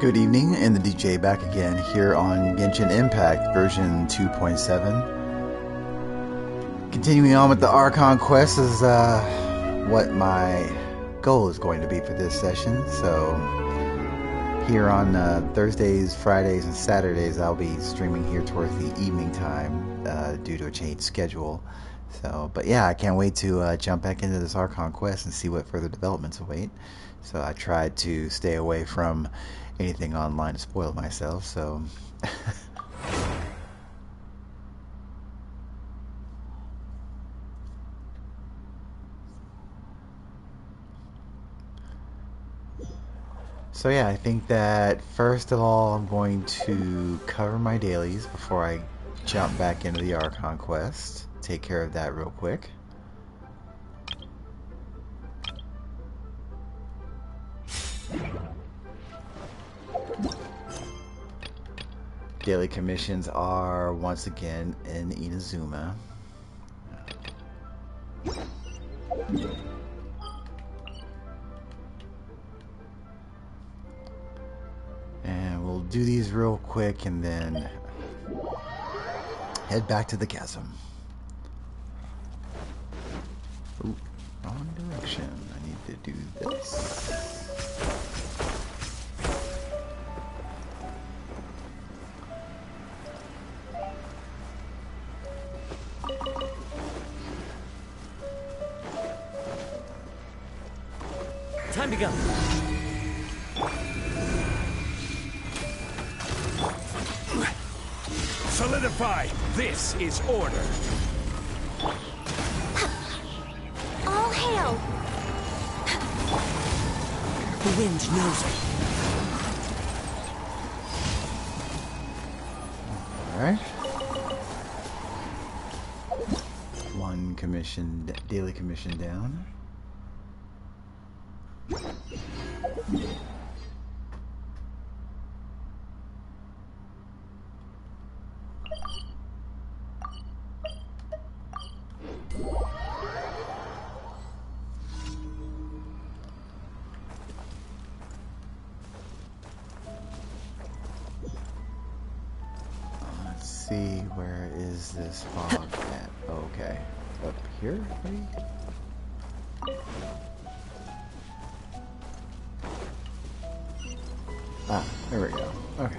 Good evening, and the DJ back again here on Genshin Impact version 2.7. Continuing on with the Archon quest is what my goal is going to be for this session. So here on Thursdays, Fridays, and Saturdays, I'll be streaming here towards the evening time due to a changed schedule. So, but yeah, I can't wait to jump back into this Archon quest and see what further developments await. So I tried to stay away from anything online to spoil myself, so so yeah, I think that first of all I'm going to cover my dailies before I jump back into the Archon quest. Take care of that real quick. Daily commissions are once again in Inazuma. And we'll do these real quick and then head back to the chasm. Ooh, wrong direction. I need to do this. Time to go. Solidify. This is order. All hail. The wind knows it. Alright. One daily commission down. Let's see, where is this fog at? Okay, up here, maybe? Ah, there we go. Okay.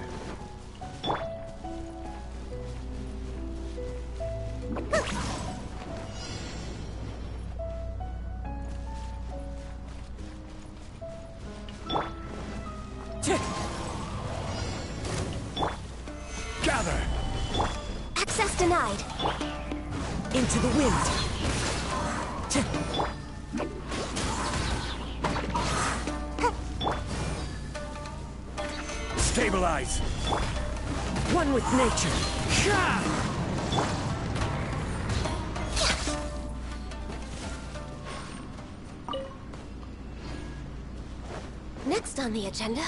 Gather. Access denied. Into the wind. Stabilize. One with nature. Next on the agenda.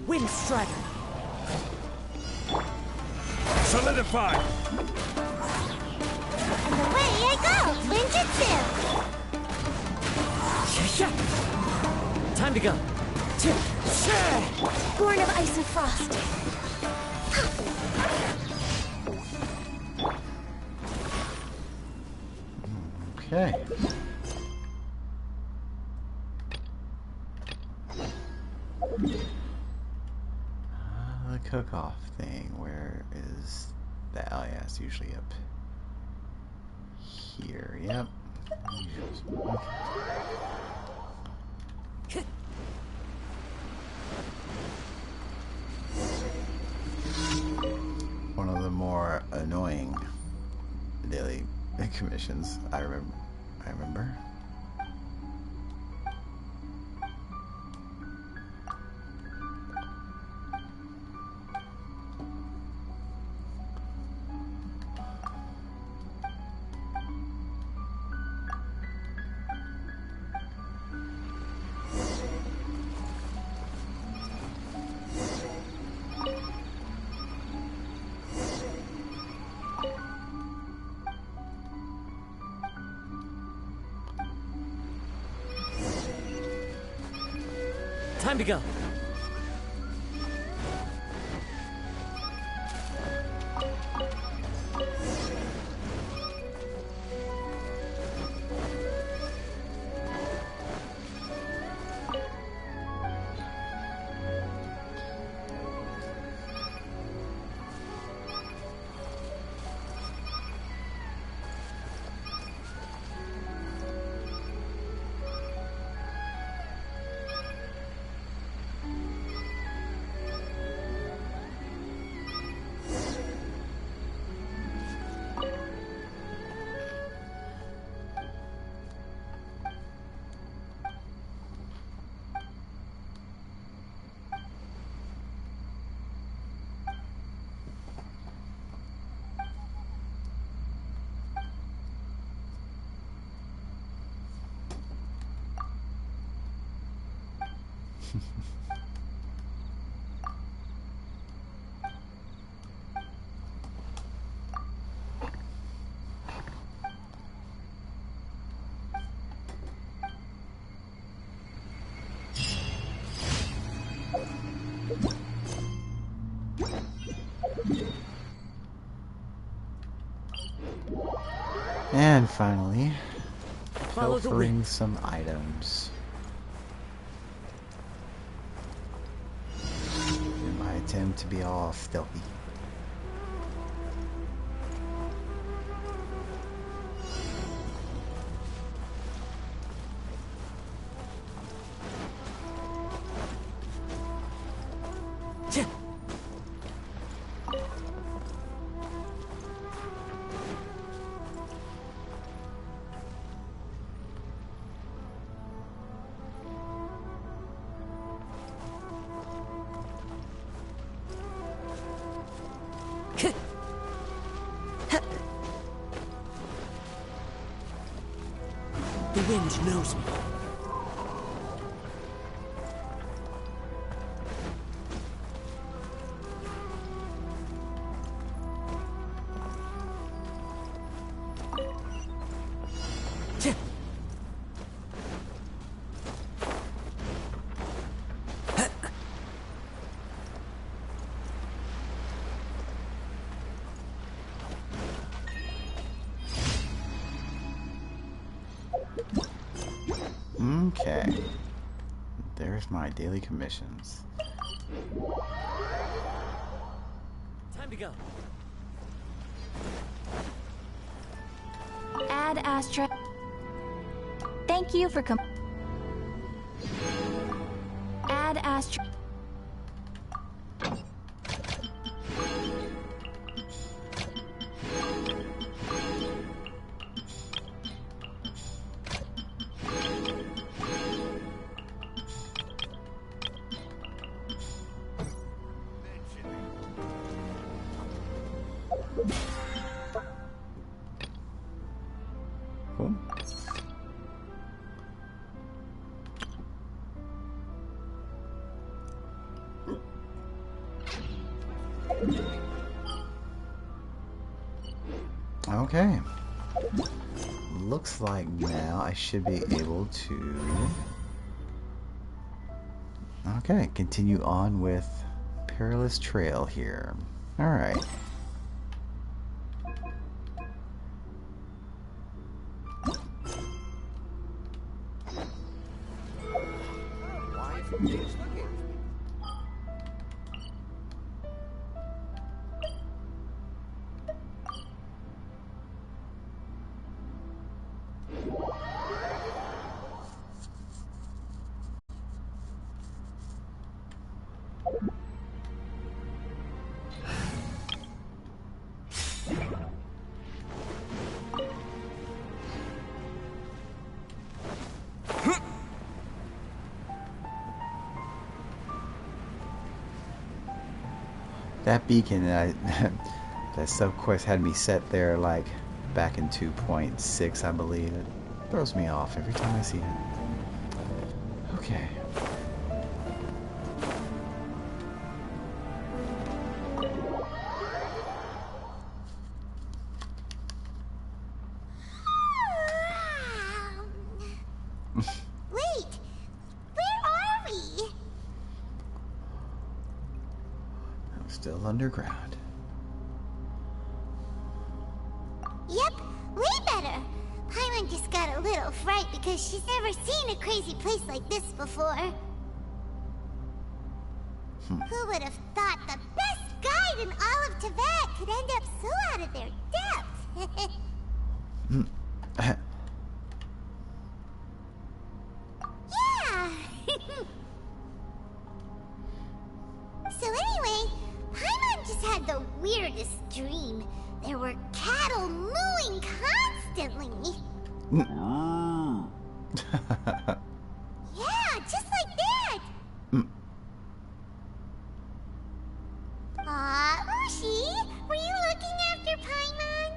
Wind strider. Solidify. And away I go! Ninjutsu! Time to go. Born of ice and frost. Okay. The cook-off thing, where is that? Oh yeah, it's usually up here. Yep. Okay. One of the more annoying daily commissions I remember. Time to go. And finally, Follow the pilfering wind. some items. In my attempt to be all stealthy. Tch. The wind knows me. Tch. Okay. There's my daily commissions. Time to go. Add Astra. Thank you for Add Astra. Cool. Okay. Looks like now I should be able to... Okay, continue on with Perilous Trail here. Alright. That beacon, that sub-quest had me set there like back in 2.6, I believe. It throws me off every time I see it. Okay. Wait! Where are we? Still underground. Yep, way better. Paimon just got a little fright because she's never seen a crazy place like this before. Who would have thought the best guide in all of Tibet could end up so out of their depth? Yeah! So anyway, Paimon just had the weirdest dream. There were cattle mooing constantly. Yeah, just like that. Aw, Ushi, were you looking after Paimon?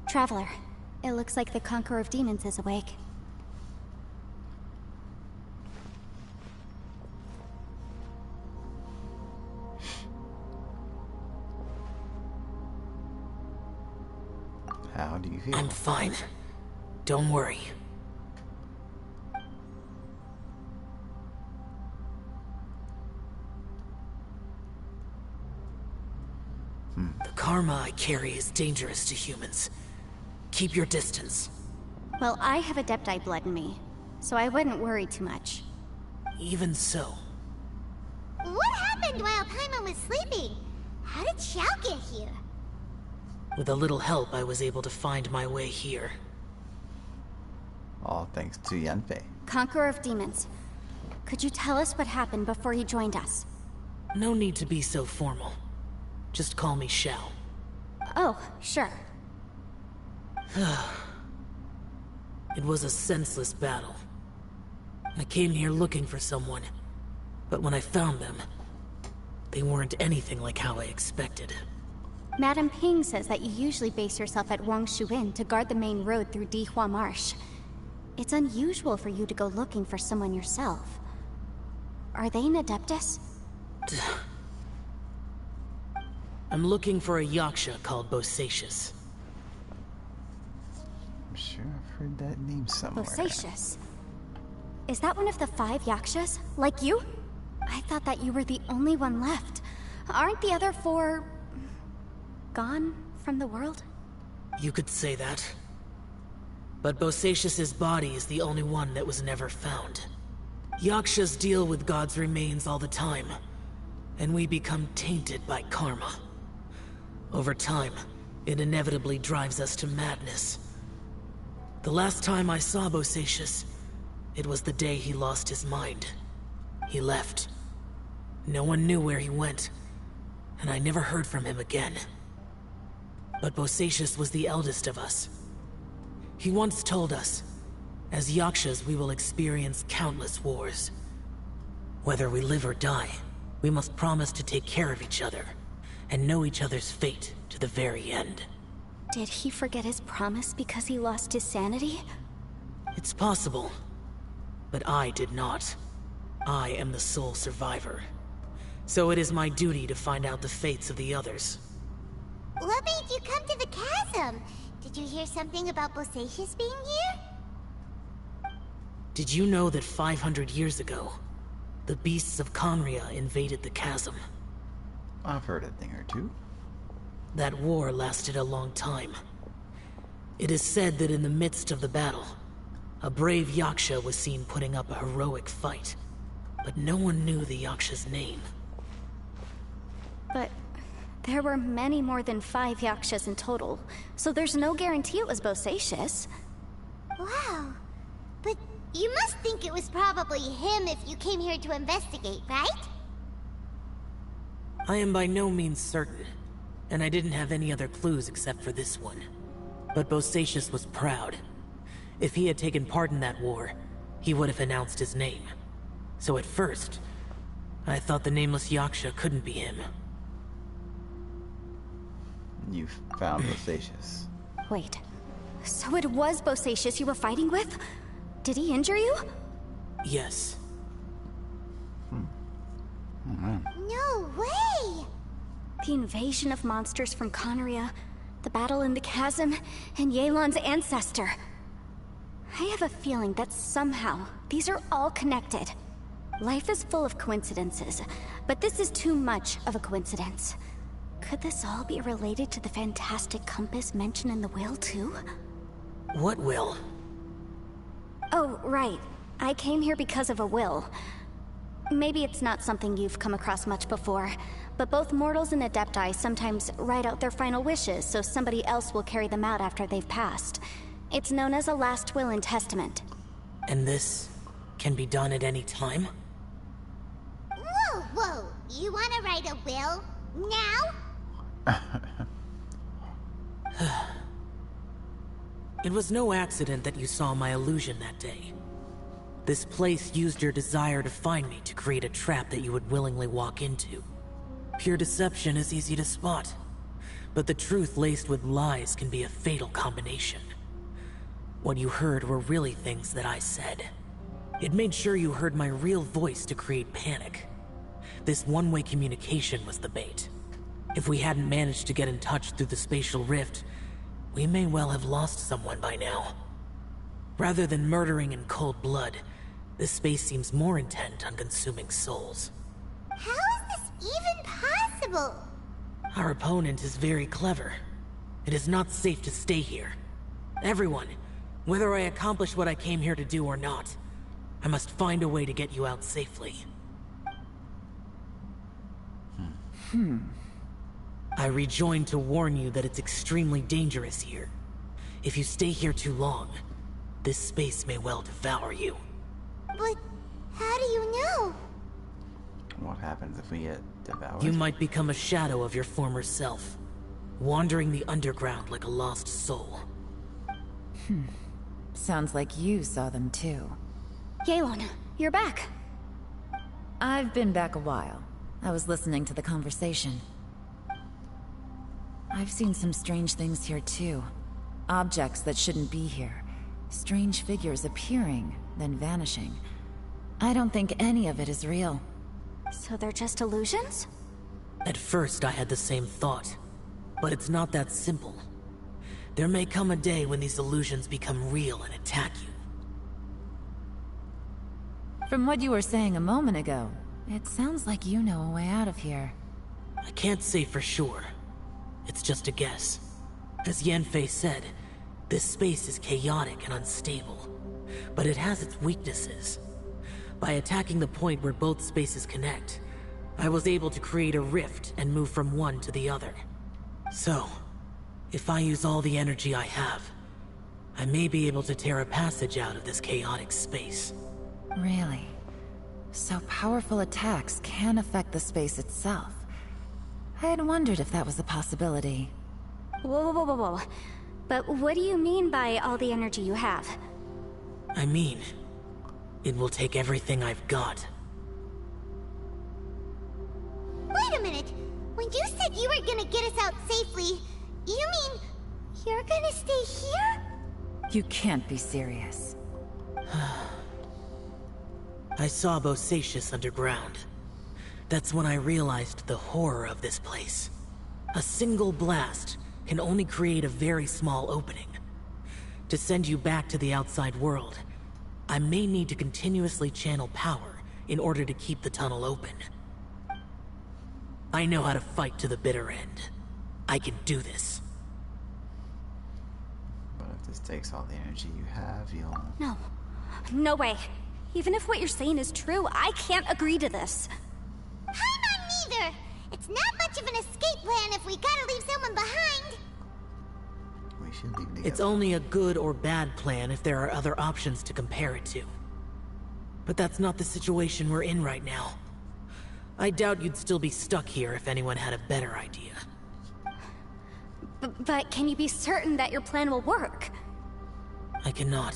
Traveler, it looks like the Conqueror of Demons is awake. How do you feel? I'm fine. Don't worry. The karma I carry is dangerous to humans. Keep your distance. Well, I have Adepti blood in me, so I wouldn't worry too much. Even so, What happened while Paimon was sleeping? How did Xiao get here? with a little help, I was able to find my way here. All thanks to Yanfei. Conqueror of Demons, could you tell us what happened before you joined us? No need to be so formal. Just call me Xiao. Oh, sure. It was a senseless battle. I came here looking for someone, but when I found them, they weren't anything like how I expected. Madame Ping says that you usually base yourself at Wangshu Inn to guard the main road through Dihua Marsh. It's unusual for you to go looking for someone yourself. Are they an Adeptus? I'm looking for a Yaksha called Bosacius. I'm sure I've heard that name somewhere. Bosacius? Is that one of the 5 Yakshas? Like you? I thought that you were the only one left. Aren't the other 4... gone from the world? You could say that. But Bosacius's body is the only one that was never found. Yakshas deal with God's remains all the time, and we become tainted by karma. Over time, it inevitably drives us to madness. The last time I saw Bosacius, it was the day he lost his mind. He left. No one knew where he went, and I never heard from him again. But Bosacius was the eldest of us. He once told us, as Yakshas we will experience countless wars. Whether we live or die, we must promise to take care of each other, and know each other's fate to the very end. Did he forget his promise because he lost his sanity? It's possible, but I did not. I am the sole survivor. So it is my duty to find out the fates of the others. What made you come to the chasm? Did you hear something about Bosacius being here? Did you know that 500 years ago, the beasts of Conria invaded the chasm? I've heard a thing or two. That war lasted a long time. It is said that in the midst of the battle, a brave Yaksha was seen putting up a heroic fight. But no one knew the Yaksha's name. But there were many more than 5 Yakshas in total, so there's no guarantee it was Bosacius. Wow. But you must think it was probably him if you came here to investigate, right? I am by no means certain, and I didn't have any other clues except for this one. But Bosacius was proud. If he had taken part in that war, he would have announced his name. So at first, I thought the nameless Yaksha couldn't be him. You found Bosacius. Wait, so it was Bosacius you were fighting with? Did he injure you? Yes. No No way! The invasion of monsters from Conria, the battle in the chasm, and Yelan's ancestor. I have a feeling that somehow these are all connected. Life is full of coincidences, but this is too much of a coincidence. Could this all be related to the fantastic compass mentioned in the will, too? What will? Oh, right. I came here because of a will. Maybe it's not something you've come across much before, but both mortals and adepti sometimes write out their final wishes so somebody else will carry them out after they've passed. It's known as a last will and testament. And this can be done at any time? Whoa, whoa! You wanna write a will? Now? It was no accident that you saw my illusion that day. This place used your desire to find me to create a trap that you would willingly walk into. Pure deception is easy to spot, but the truth laced with lies can be a fatal combination. What you heard were really things that I said. It made sure you heard my real voice to create panic. This one-way communication was the bait. If we hadn't managed to get in touch through the spatial rift, we may well have lost someone by now. Rather than murdering in cold blood, this space seems more intent on consuming souls. How is this even possible? Our opponent is very clever. It is not safe to stay here. Everyone, whether I accomplish what I came here to do or not, I must find a way to get you out safely. I rejoined to warn you that it's extremely dangerous here. If you stay here too long, this space may well devour you. But how do you know? What happens if we get devoured? You might become a shadow of your former self, wandering the underground like a lost soul. Sounds like you saw them too. Yelan, you're back. I've been back a while. I was listening to the conversation. I've seen some strange things here too. Objects that shouldn't be here. Strange figures appearing, then vanishing. I don't think any of it is real. So they're just illusions? At first I had the same thought, but it's not that simple. There may come a day when these illusions become real and attack you. From what you were saying a moment ago, it sounds like you know a way out of here. I can't say for sure. It's just a guess. As Yanfei said, this space is chaotic and unstable, but it has its weaknesses. By attacking the point where both spaces connect, I was able to create a rift and move from one to the other. So, if I use all the energy I have, I may be able to tear a passage out of this chaotic space. Really? So powerful attacks can affect the space itself. I had wondered if that was a possibility. Whoa, whoa, whoa, whoa, whoa. But what do you mean by all the energy you have? I mean, it will take everything I've got. Wait a minute! When you said you were gonna get us out safely, you mean you're gonna stay here? You can't be serious. I saw Bosacius underground. That's when I realized the horror of this place. A single blast can only create a very small opening. To send you back to the outside world, I may need to continuously channel power in order to keep the tunnel open. I know how to fight to the bitter end. I can do this. But if this takes all the energy you have, you'll... No. No way. Even if what you're saying is true, I can't agree to this. I'm not neither! It's not much of an escape plan if we gotta leave someone behind! We should leave together. It's only a good or bad plan if there are other options to compare it to. But that's not the situation we're in right now. I doubt you'd still be stuck here if anyone had a better idea. But can you be certain that your plan will work? I cannot.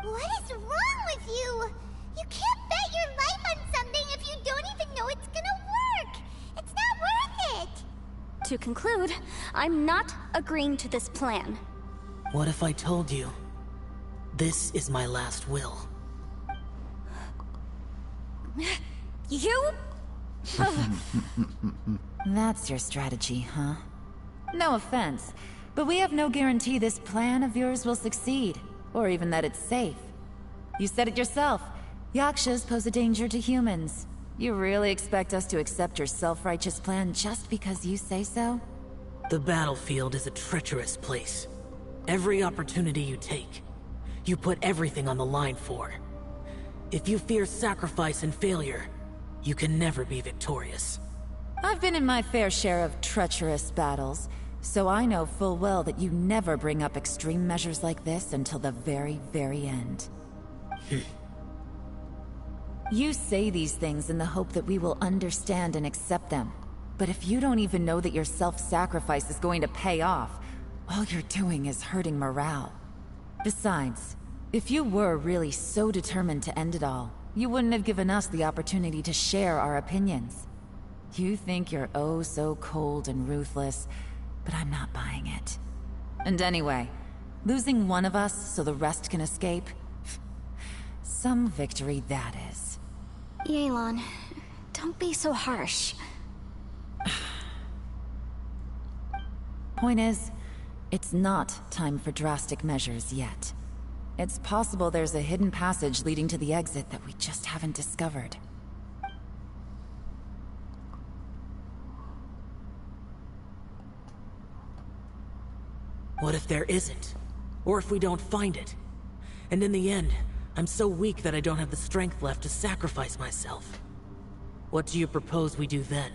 What is wrong with you? You can't bet your life on something if you don't even know it's gonna work! It's not worth it! To conclude, I'm not agreeing to this plan. What if I told you? This is my last will. You? That's your strategy, huh? No offense, but we have no guarantee this plan of yours will succeed, or even that it's safe. You said it yourself. Yakshas pose a danger to humans. You really expect us to accept your self-righteous plan just because you say so? The battlefield is a treacherous place. Every opportunity you take, you put everything on the line for. If you fear sacrifice and failure, you can never be victorious. I've been in my fair share of treacherous battles, so I know full well that you never bring up extreme measures like this until the very, very end. You say these things in the hope that we will understand and accept them. But if you don't even know that your self-sacrifice is going to pay off, all you're doing is hurting morale. Besides, if you were really so determined to end it all, you wouldn't have given us the opportunity to share our opinions. You think you're oh so cold and ruthless, but I'm not buying it. And anyway, losing one of us so the rest can escape? Some victory that is. Yelan, don't be so harsh. Point is, it's not time for drastic measures yet. It's possible there's a hidden passage leading to the exit that we just haven't discovered. What if there isn't? Or if we don't find it? And in the end, I'm so weak that I don't have the strength left to sacrifice myself. What do you propose we do then?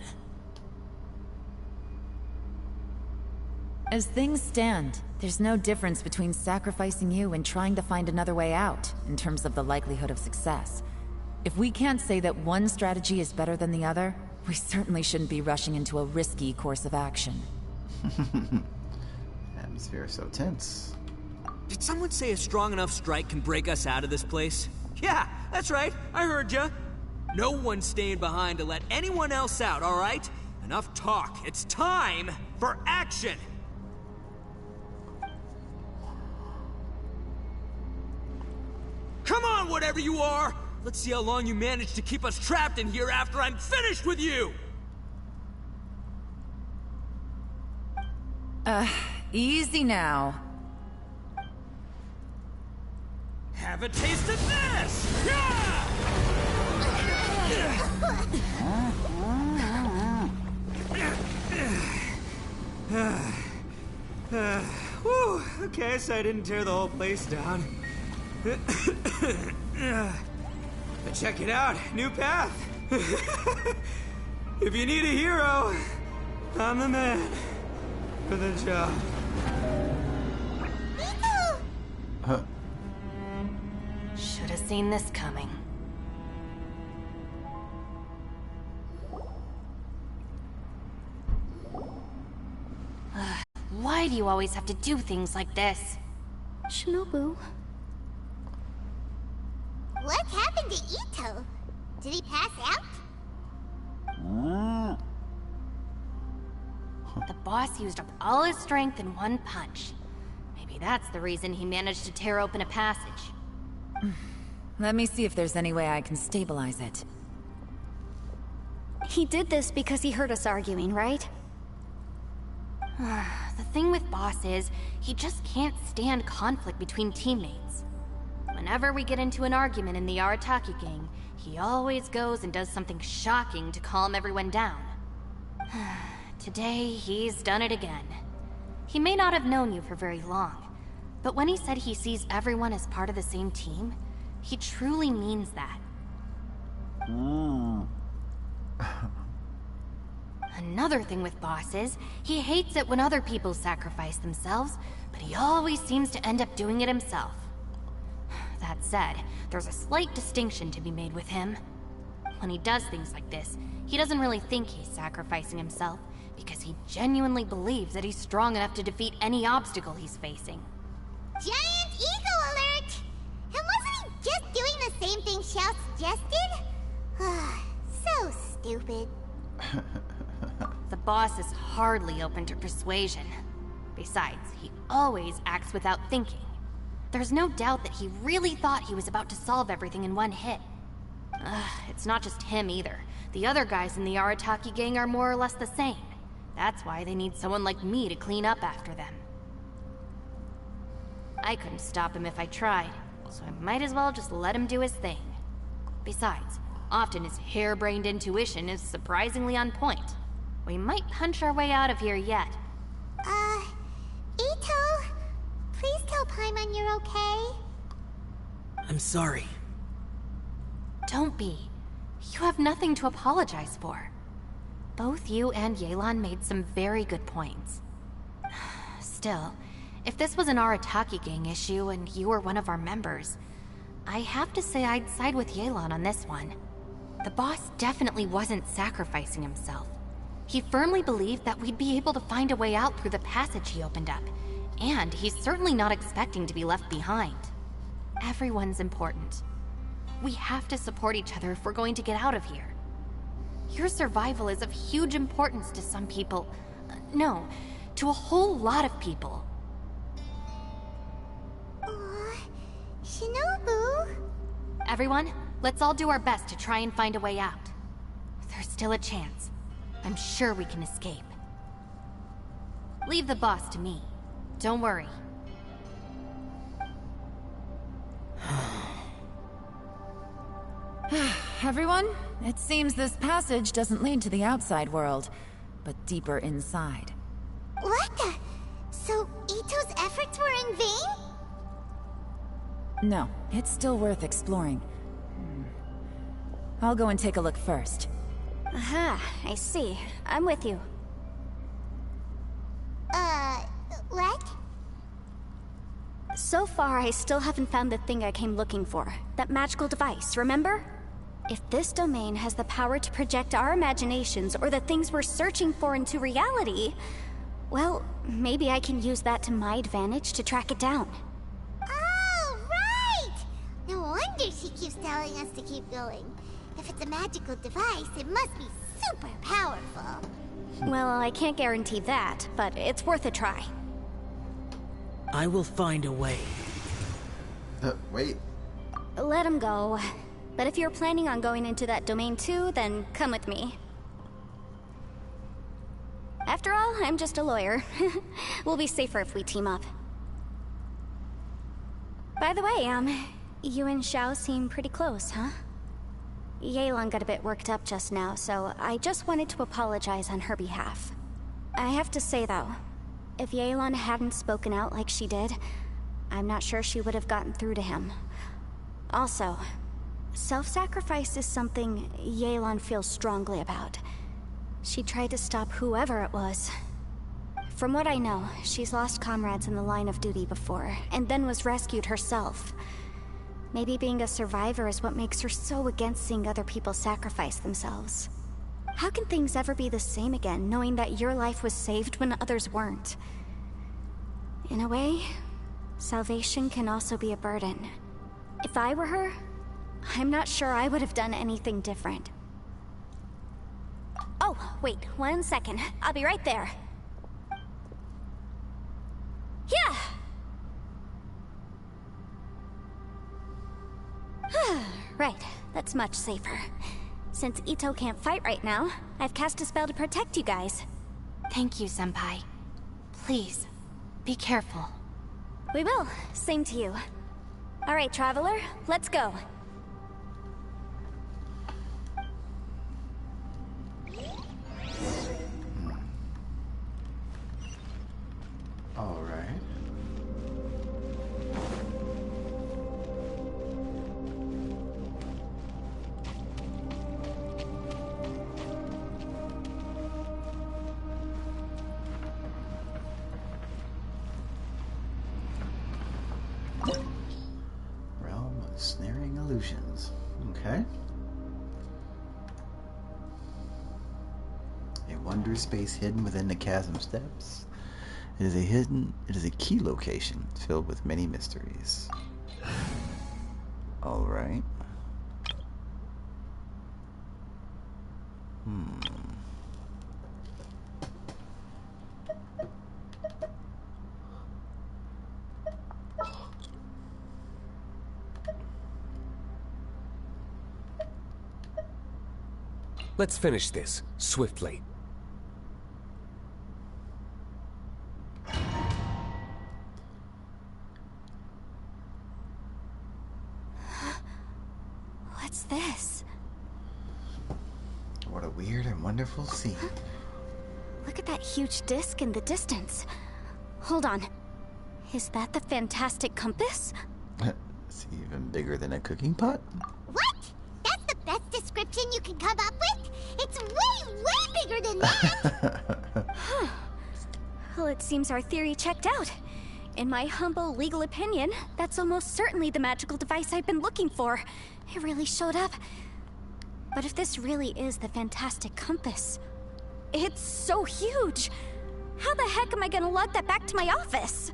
As things stand, there's no difference between sacrificing you and trying to find another way out, in terms of the likelihood of success. If we can't say that one strategy is better than the other, we certainly shouldn't be rushing into a risky course of action. Atmosphere is so tense. Did someone say a strong enough strike can break us out of this place? Yeah, that's right, I heard ya. No one's staying behind to let anyone else out, alright? Enough talk, it's time for action! Come on, whatever you are! Let's see how long you manage to keep us trapped in here after I'm finished with you! Easy now. Have a taste of this! Yeah! Whew, okay, so I didn't tear the whole place down. But check it out, new path. If you need a hero, I'm the man for the job. Should have seen this coming. Why do you always have to do things like this? Shinobu. What happened to Ito? Did he pass out? The boss used up all his strength in one punch. Maybe that's the reason he managed to tear open a passage. Let me see if there's any way I can stabilize it. He did this because he heard us arguing, right? The thing with Boss is, he just can't stand conflict between teammates. Whenever we get into an argument in the Arataki gang, he always goes and does something shocking to calm everyone down. Today, he's done it again. He may not have known you for very long, but when he said he sees everyone as part of the same team, he truly means that. Another thing with Boss is, he hates it when other people sacrifice themselves, but he always seems to end up doing it himself. That said, there's a slight distinction to be made with him. When he does things like this, he doesn't really think he's sacrificing himself, because he genuinely believes that he's strong enough to defeat any obstacle he's facing. Giant ego alert! And wasn't he just doing the same thing Xiao suggested? So stupid. The boss is hardly open to persuasion. Besides, he always acts without thinking. There's no doubt that he really thought he was about to solve everything in one hit. It's not just him either. The other guys in the Arataki gang are more or less the same. That's why they need someone like me to clean up after them. I couldn't stop him if I tried, so I might as well just let him do his thing. Besides, often his harebrained intuition is surprisingly on point. We might punch our way out of here yet. Ito, please tell Paimon you're okay. I'm sorry. Don't be. You have nothing to apologize for. Both you and Yelan made some very good points. Still, if this was an Arataki gang issue and you were one of our members, I have to say I'd side with Yelan on this one. The boss definitely wasn't sacrificing himself. He firmly believed that we'd be able to find a way out through the passage he opened up, and he's certainly not expecting to be left behind. Everyone's important. We have to support each other if we're going to get out of here. Your survival is of huge importance to some people. No, to a whole lot of people. Aw, Shinobu? Everyone, let's all do our best to try and find a way out. There's still a chance. I'm sure we can escape. Leave the boss to me. Don't worry. Everyone, it seems this passage doesn't lead to the outside world, but deeper inside. What the? So Ito's efforts were in vain? No, it's still worth exploring. I'll go and take a look first. Aha, I see. I'm with you. What? So far, I still haven't found the thing I came looking for. That magical device, remember? If this domain has the power to project our imaginations or the things we're searching for into reality, well, maybe I can use that to my advantage to track it down. Oh, right! No wonder she keeps telling us to keep going. If it's a magical device, it must be super powerful. Well, I can't guarantee that, but it's worth a try. I will find a way. Wait. Let him go. But if you're planning on going into that domain too, then come with me. After all, I'm just a lawyer. We'll be safer if we team up. By the way, you and Xiao seem pretty close, huh? Yelan got a bit worked up just now, so I just wanted to apologize on her behalf. I have to say though, if Yelan hadn't spoken out like she did, I'm not sure she would have gotten through to him. Also, self-sacrifice is something Yelan feels strongly about. She tried to stop whoever it was. From what I know, she's lost comrades in the line of duty before, and then was rescued herself. Maybe being a survivor is what makes her so against seeing other people sacrifice themselves. How can things ever be the same again, knowing that your life was saved when others weren't? In a way, salvation can also be a burden. If I were her, I'm not sure I would have done anything different. Oh, wait, 1 second. I'll be right there. Yeah! Right, that's much safer. Since Ito can't fight right now, I've cast a spell to protect you guys. Thank you, Senpai. Please, be careful. We will. Same to you. Alright, Traveler, let's go. Alright. Realm of snaring illusions. Okay. A wondrous space hidden within the chasm steps. It is a key location filled with many mysteries. All right. Let's finish this, swiftly. What's this? What a weird and wonderful scene. Look at that huge disc in the distance. Hold on. Is that the fantastic compass? It's even bigger than a cooking pot? What? That's the best description you can come up with? It's way, way bigger than that! Well, it seems our theory checked out. In my humble legal opinion, that's almost certainly the magical device I've been looking for. It really showed up. But if this really is the fantastic compass, it's so huge. How the heck am I gonna lug that back to my office?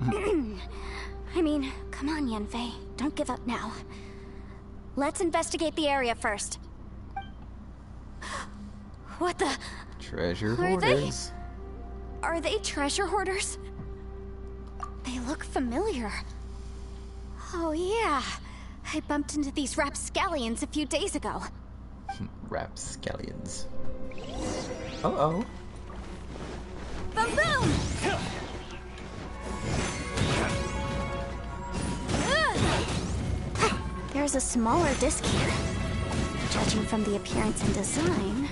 I mean, come on, Yanfei. Don't give up now. Let's investigate the area first. What the? Treasure Are hoarders. Are they treasure hoarders? They look familiar. Oh yeah. I bumped into these rapscallions a few days ago. Rapscallions. Uh-oh. Boom boom! There's a smaller disc here. Judging from the appearance and design...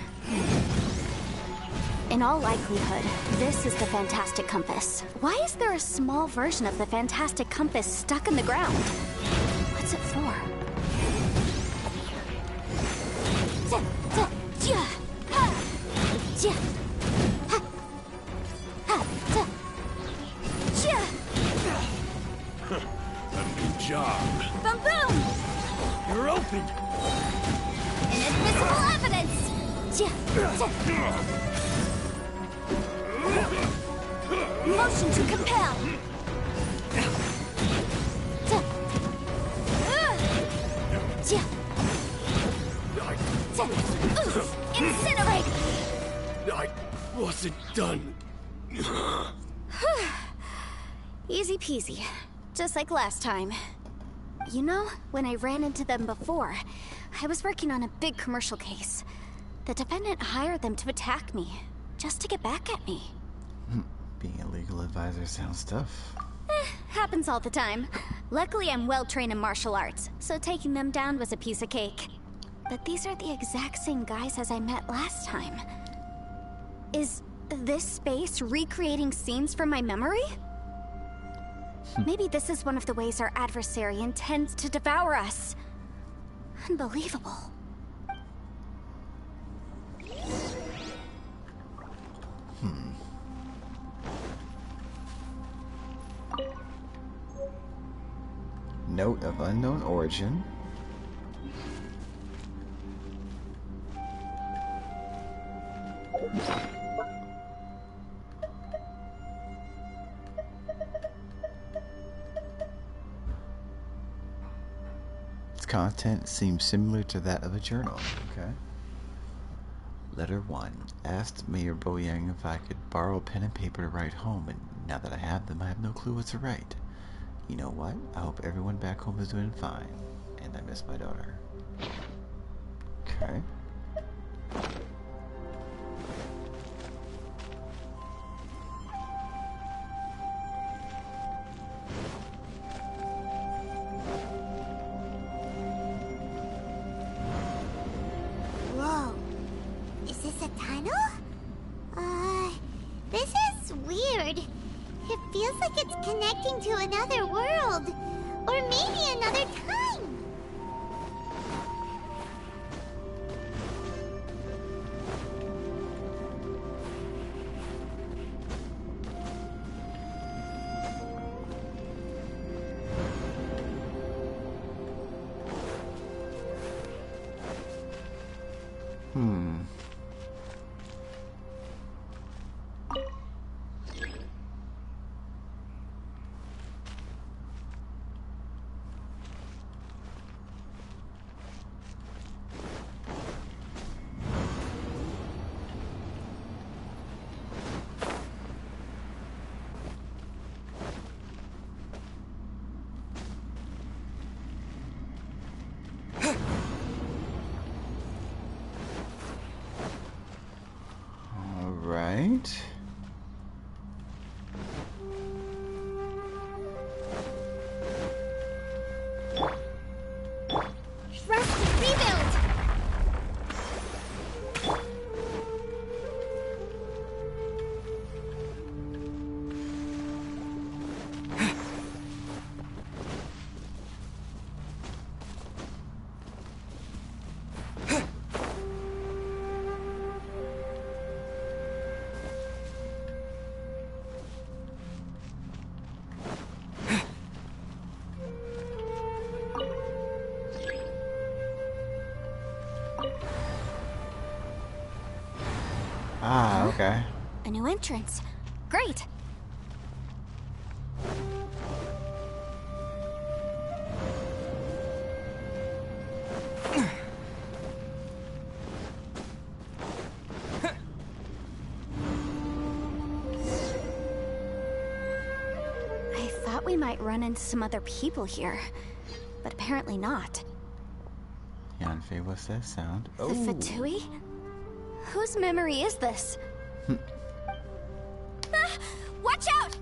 In all likelihood, this is the fantastic compass. Why is there a small version of the fantastic compass stuck in the ground? What's it for? A new job. Boom boom! You're open. Inadmissible evidence! Motion to compel! Incinerate! I wasn't done. Easy peasy. Just like last time. You know, when I ran into them before, I was working on a big commercial case. The defendant hired them to attack me, just to get back at me. Being a legal advisor sounds tough. Happens all the time. Luckily, I'm well trained in martial arts, so taking them down was a piece of cake. But these are the exact same guys as I met last time. Is this space recreating scenes from my memory? Maybe this is one of the ways our adversary intends to devour us. Unbelievable. Note of unknown origin. Its content seems similar to that of a journal. Okay. Letter 1. Asked Mayor Boyang if I could borrow a pen and paper to write home, and now that I have them, I have no clue what to write. You know what? I hope everyone back home is doing fine. And I miss my daughter. Okay. Whoa. Is this a tunnel? This is weird. It feels like it's connecting to another world. Or maybe another time. right. Rest, rebuild! Ah, okay. A new entrance. Great. I thought we might run into some other people here, but apparently not. Yanfei, what's that sound? The Fatui? Whose memory is this? Ah, watch out!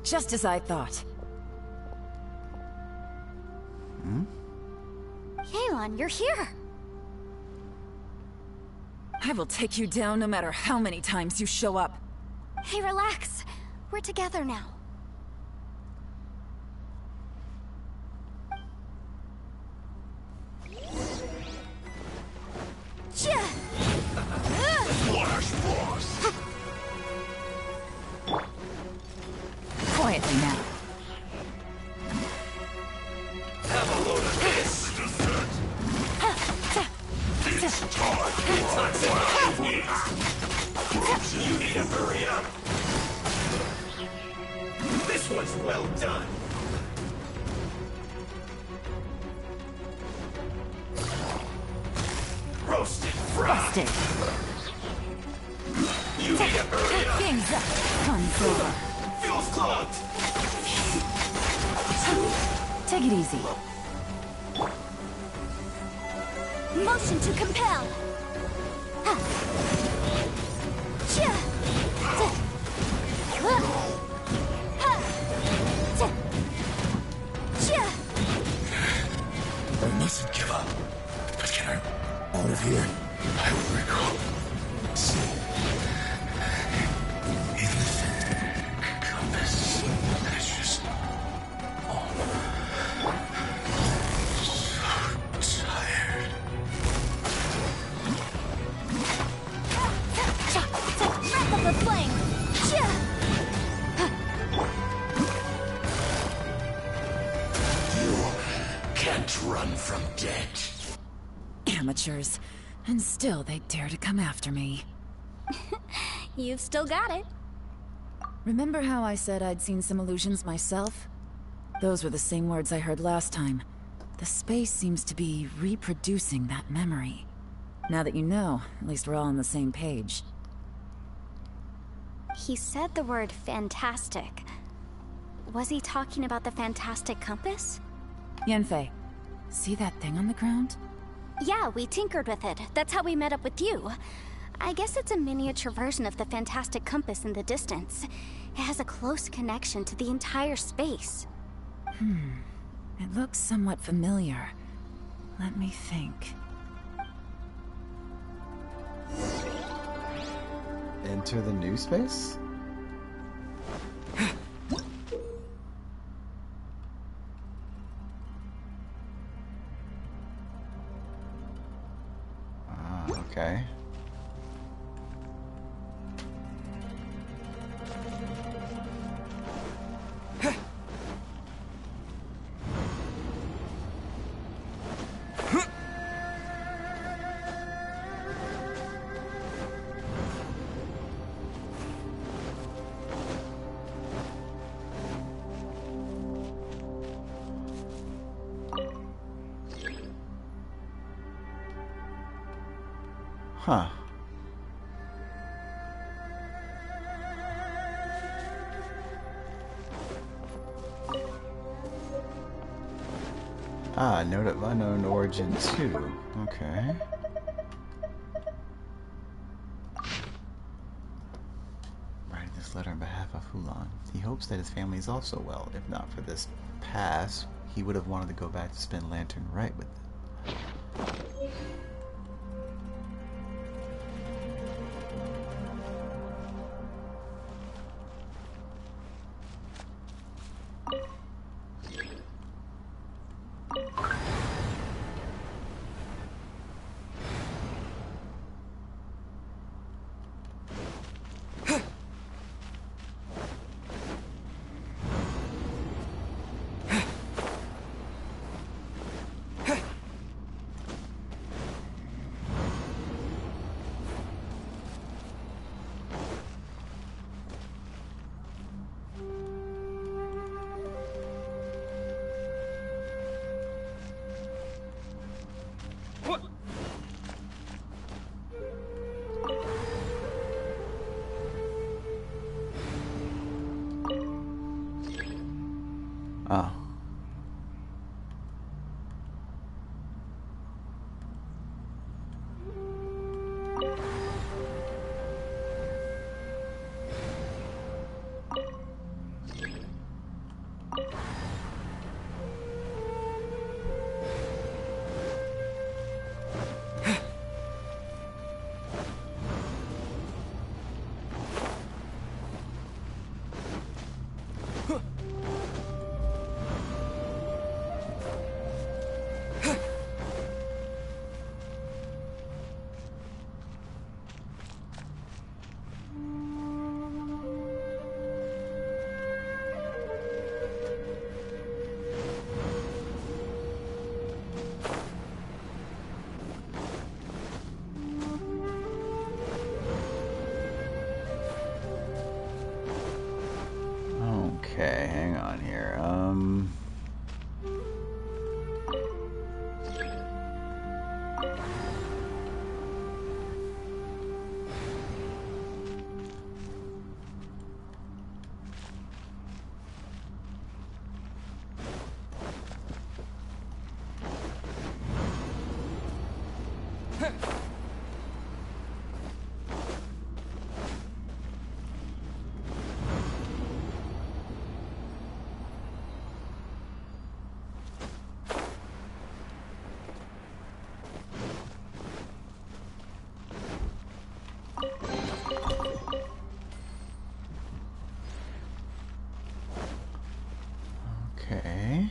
Just as I thought. Hmm? Yelan, you're here! I will take you down no matter how many times you show up. Hey, relax. We're together now. Quietly now. Have a load of this. You need to hurry up. This one's well done. Roasted fried. Busted. You need to hurry up. Game's up. Fun's over. Fuel's clogged. Take it easy. Motion to compel! I mustn't give up. But can I out of here? I will recall. See. Compass. Measures. Oh. So tired. Wrap up the flame! You can't run from death. Amateurs. And still they dare to come after me. You've still got it. Remember how I said I'd seen some illusions myself? Those were the same words I heard last time. The space seems to be reproducing that memory. Now that you know, at least we're all on the same page. He said the word fantastic. Was he talking about the fantastic compass? Yanfei, see that thing on the ground? Yeah, we tinkered with it. That's how we met up with you. I guess it's a miniature version of the fantastic compass in the distance. It has a close connection to the entire space. It looks somewhat familiar. Let me think. Enter the new space? Ah, okay. Huh. Ah, note of unknown origin 2. Okay. hopes that his family is also well. If not for this pass, he would have wanted to go back to spend Lantern Rite with them. Oh. Okay, hang on here. Okay.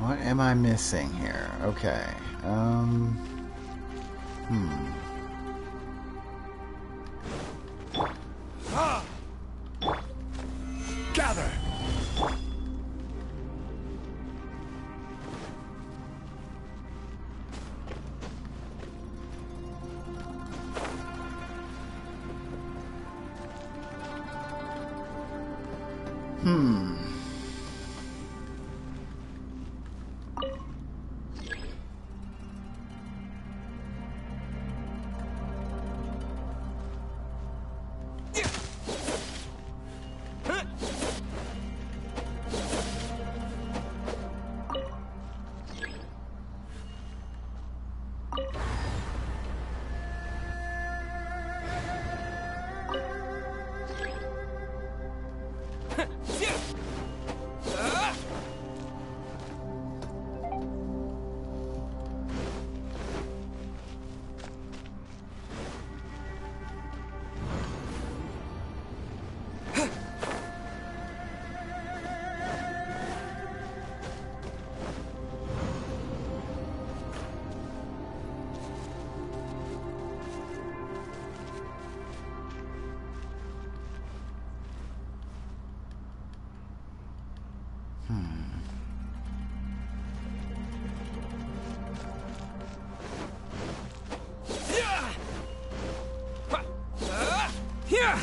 What am I missing here? Okay. Gather! Here!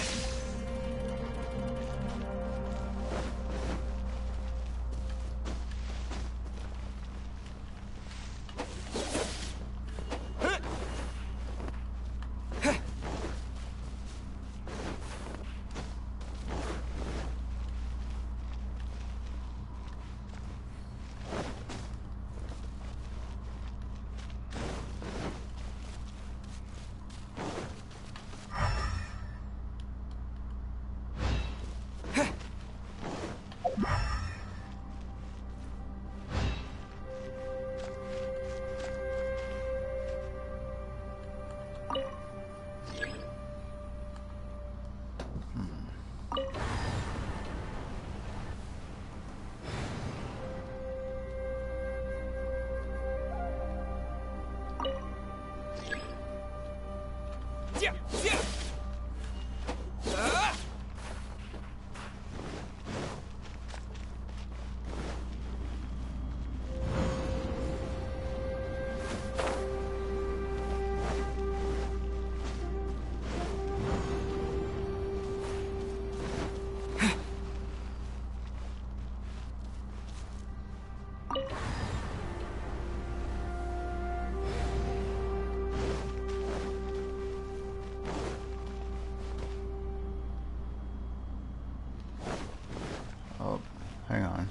Oh, hang on.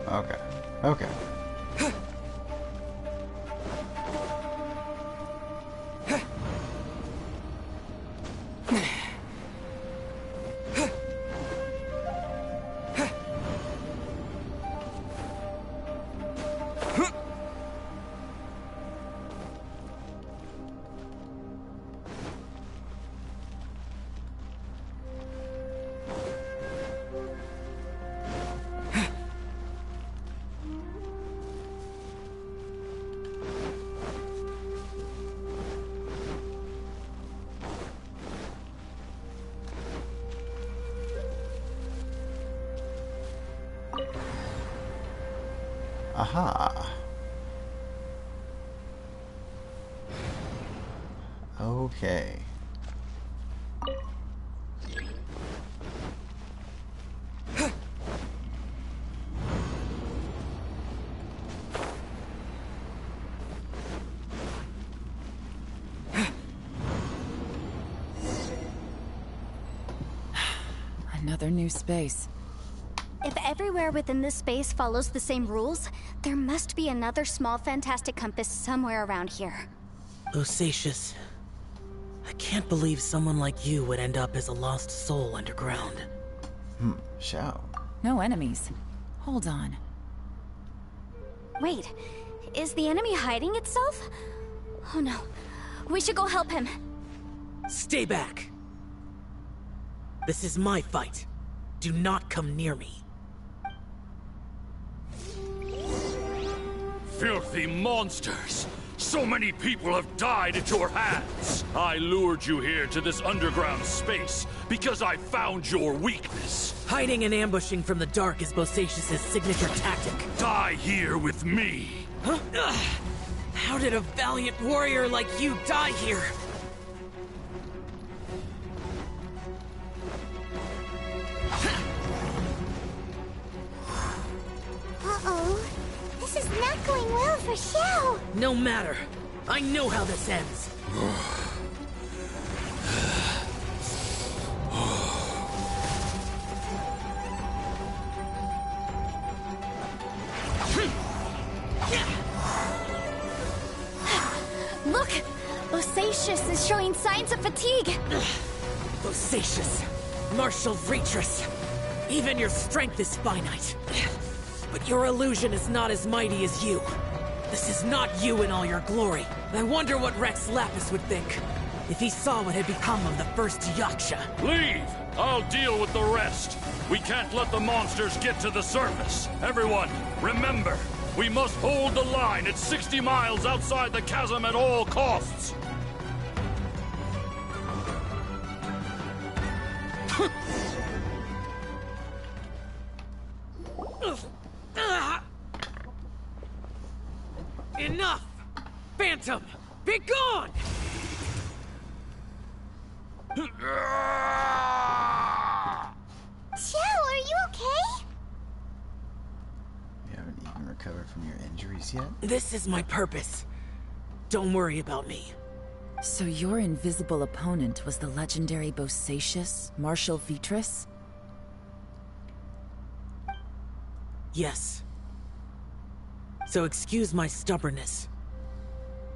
Okay. Okay. Aha. Okay. Another new space. If everywhere within this space follows the same rules, there must be another small fantastic compass somewhere around here. Bosacius, I can't believe someone like you would end up as a lost soul underground. Shao. No enemies. Hold on. Wait, is the enemy hiding itself? Oh no, we should go help him. Stay back! This is my fight. Do not come near me. Filthy monsters! So many people have died at your hands! I lured you here to this underground space because I found your weakness. Hiding and ambushing from the dark is Bosacius' signature tactic. Die here with me! Huh? Ugh. How did a valiant warrior like you die here? Uh-oh. This is not going well for Xiao. No matter. I know how this ends. Look! Bosacius is showing signs of fatigue. Bosacius, Martial Retris. Even your strength is finite. But your illusion is not as mighty as you. This is not you in all your glory. I wonder what Rex Lapis would think if he saw what had become of the first Yaksha. Leave! I'll deal with the rest. We can't let the monsters get to the surface. Everyone, remember, we must hold the line at 60 miles outside the chasm at all costs. Enough! Phantom, be gone! Xiao, are you okay? You haven't even recovered from your injuries yet? This is my purpose. Don't worry about me. So your invisible opponent was the legendary Bosacius, Martial Vitris? Yes. So excuse my stubbornness.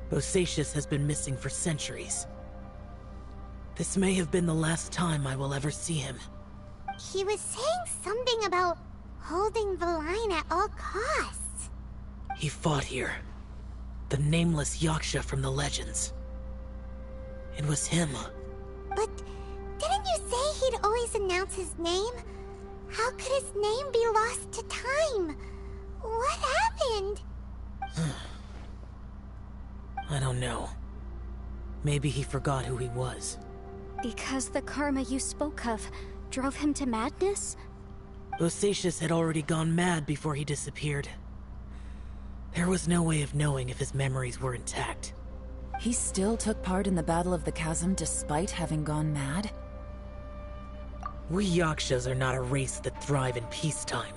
Bosacius has been missing for centuries. This may have been the last time I will ever see him. He was saying something about holding the line at all costs. He fought here. The nameless Yaksha from the legends. It was him. But didn't you say he'd always announce his name? How could his name be lost to time? What happened? I don't know. Maybe he forgot who he was. Because the karma you spoke of drove him to madness? Bosacius had already gone mad before he disappeared. There was no way of knowing if his memories were intact. He still took part in the Battle of the Chasm despite having gone mad? We Yakshas are not a race that thrive in peacetime.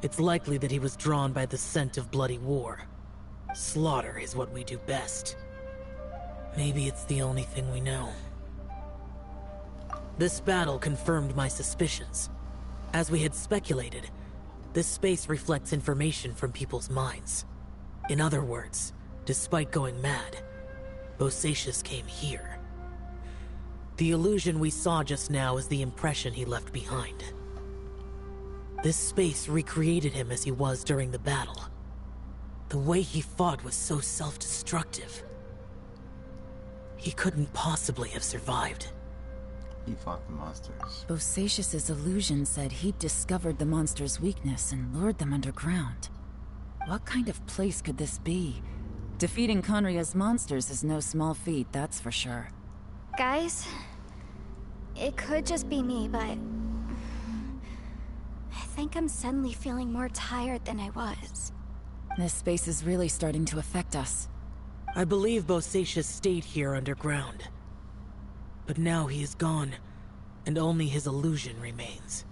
It's likely that he was drawn by the scent of bloody war. Slaughter is what we do best. Maybe it's the only thing we know. This battle confirmed my suspicions. As we had speculated, this space reflects information from people's minds. In other words, despite going mad, Bosacius came here. The illusion we saw just now is the impression he left behind. This space recreated him as he was during the battle. The way he fought was so self-destructive. He couldn't possibly have survived. He fought the monsters. Bosacius's illusion said he'd discovered the monster's weakness and lured them underground. What kind of place could this be? Defeating Conria's monsters is no small feat, that's for sure. Guys, it could just be me, but I think I'm suddenly feeling more tired than I was. This space is really starting to affect us. I believe Bosacius stayed here underground. But now he is gone, and only his illusion remains.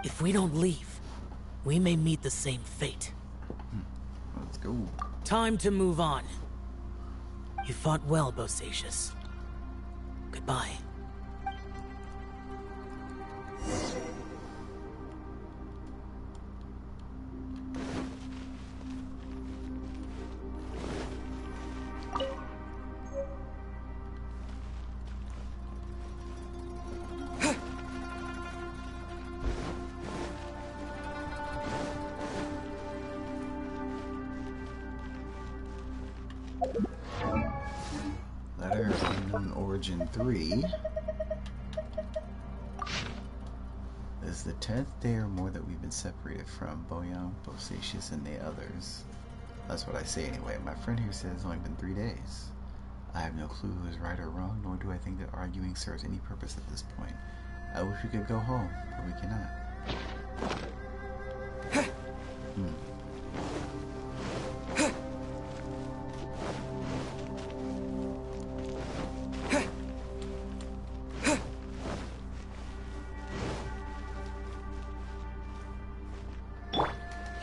If we don't leave, we may meet the same fate. Let's go. Time to move on. You fought well, Bosacius. Goodbye. Letter of Unknown Origin 3. This is the 10th day or more that we've been separated from Boyang, Bosacius, and the others. That's what I say anyway. My friend here says it's only been 3 days. I have no clue who is right or wrong, nor do I think that arguing serves any purpose at this point. I wish we could go home, but we cannot.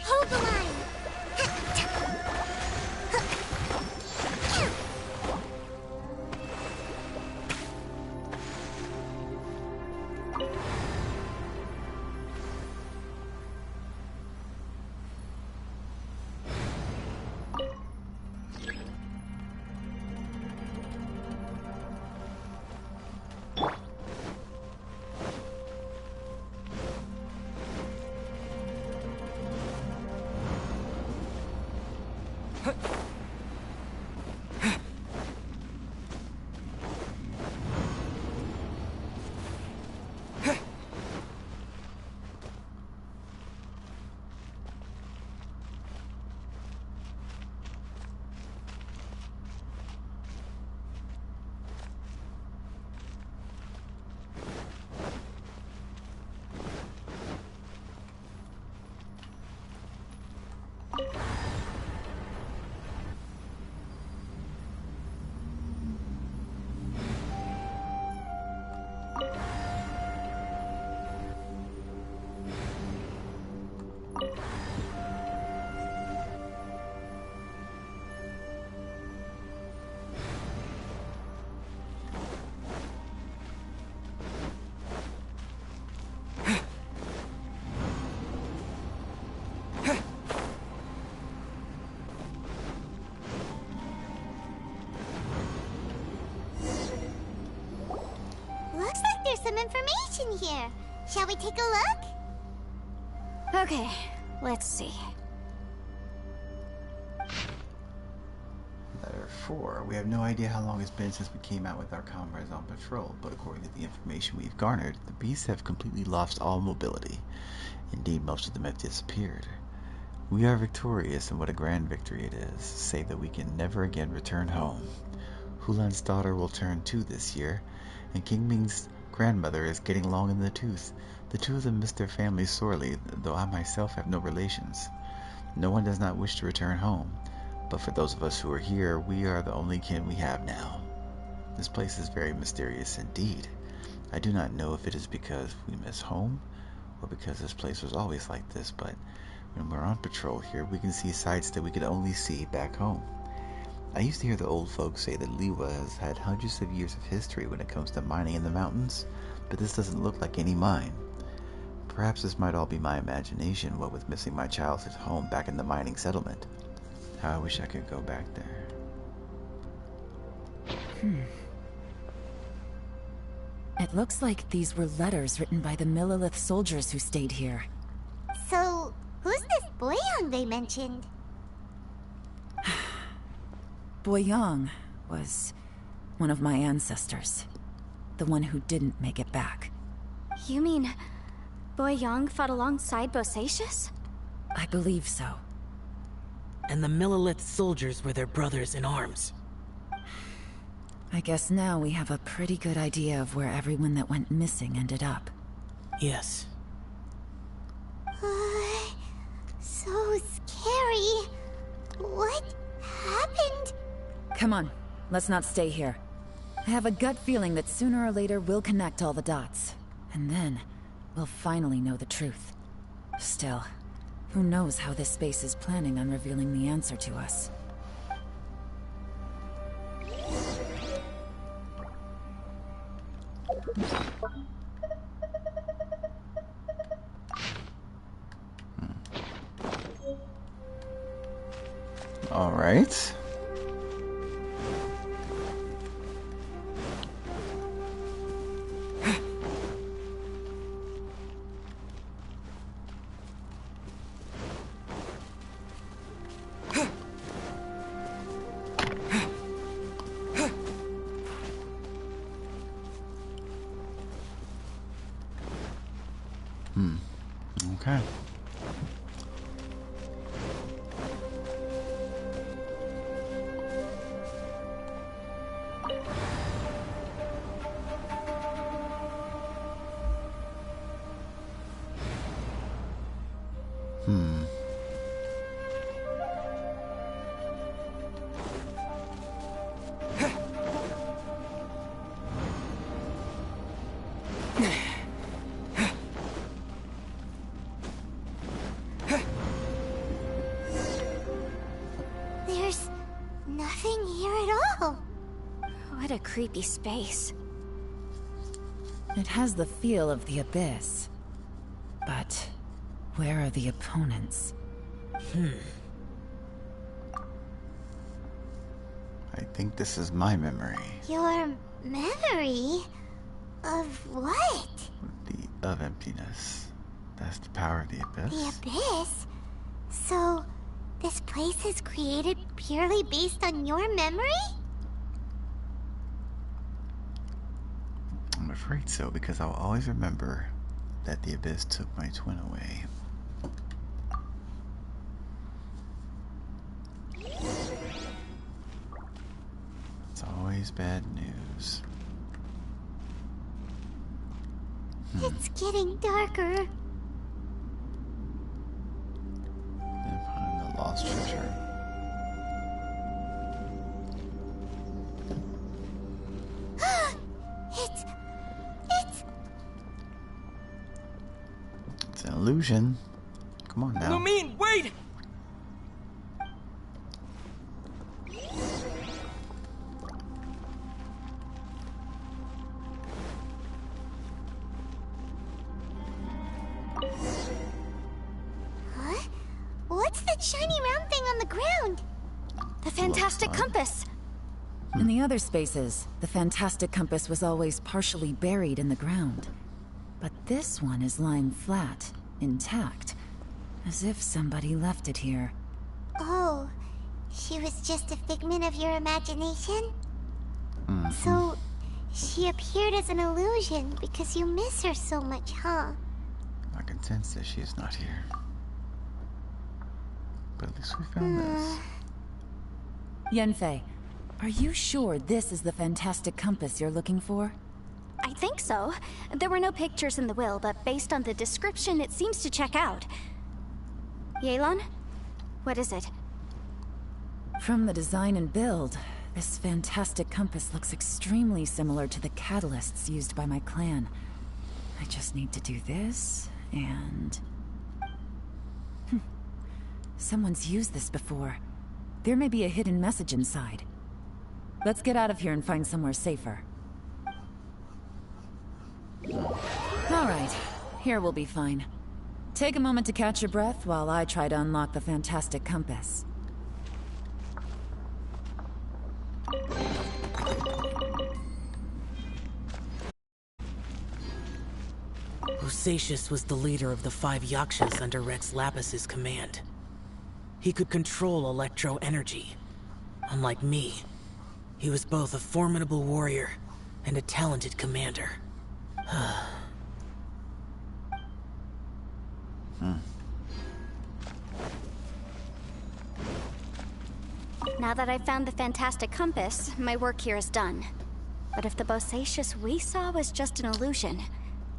Hold the line! Looks like there's some information here. Shall we take a look? Okay, let's see. Letter 4. We have no idea how long it's been since we came out with our comrades on patrol, but according to the information we've garnered, the beasts have completely lost all mobility. Indeed, most of them have disappeared. We are victorious, and what a grand victory it is, save that we can never again return home. Hulan's daughter will turn 2 this year, and King Ming's grandmother is getting long in the tooth. The two of them miss their families sorely, though I myself have no relations. No one does not wish to return home, but for those of us who are here, we are the only kin we have now. This place is very mysterious indeed. I do not know if it is because we miss home, or because this place was always like this, but when we're on patrol here, we can see sights that we could only see back home. I used to hear the old folks say that Liwa has had hundreds of years of history when it comes to mining in the mountains, but this doesn't look like any mine. Perhaps this might all be my imagination, what with missing my childhood home back in the mining settlement. How I wish I could go back there. It looks like these were letters written by the Millelith soldiers who stayed here. So, who's this Boyang they mentioned? Boyang was one of my ancestors. The one who didn't make it back. You mean Boyang fought alongside Bosacius? I believe so. And the Millelith soldiers were their brothers in arms. I guess now we have a pretty good idea of where everyone that went missing ended up. Yes. So scary. What happened? Come on, let's not stay here. I have a gut feeling that sooner or later we'll connect all the dots. And then, we'll finally know the truth. Still, who knows how this space is planning on revealing the answer to us. All right. Okay. There's nothing here at all. What a creepy space. It has the feel of the Abyss. But where are the opponents? I think this is my memory. Your memory? Of what? Of emptiness. That's the power of the abyss. The Abyss? So, this place is created purely based on your memory? I'm afraid so, because I'll always remember that the abyss took my twin away. It's always bad news. It's getting darker. Then find the lost treasure. It's an illusion. Come on now. Lumine, wait! Huh? What's that shiny round thing on the ground? The fantastic like- compass. In the other spaces, the fantastic compass was always partially buried in the ground. But this one is lying flat, intact, as if somebody left it here. Oh, she was just a figment of your imagination? So, she appeared as an illusion because you miss her so much, huh? I can sense that she is not here. But at least we found this. Yenfei, are you sure this is the fantastic compass you're looking for? I think so. There were no pictures in the will, but based on the description, it seems to check out. Yelan? What is it? From the design and build, this fantastic compass looks extremely similar to the catalysts used by my clan. I just need to do this, and... Someone's used this before. There may be a hidden message inside. Let's get out of here and find somewhere safer. Alright, here we'll be fine. Take a moment to catch your breath while I try to unlock the fantastic compass. Bosacius was the leader of the 5 Yakshas under Rex Lapis's command. He could control electro energy. Unlike me, he was both a formidable warrior and a talented commander. Now that I've found the fantastic compass, my work here is done. But if the Bosacius we saw was just an illusion,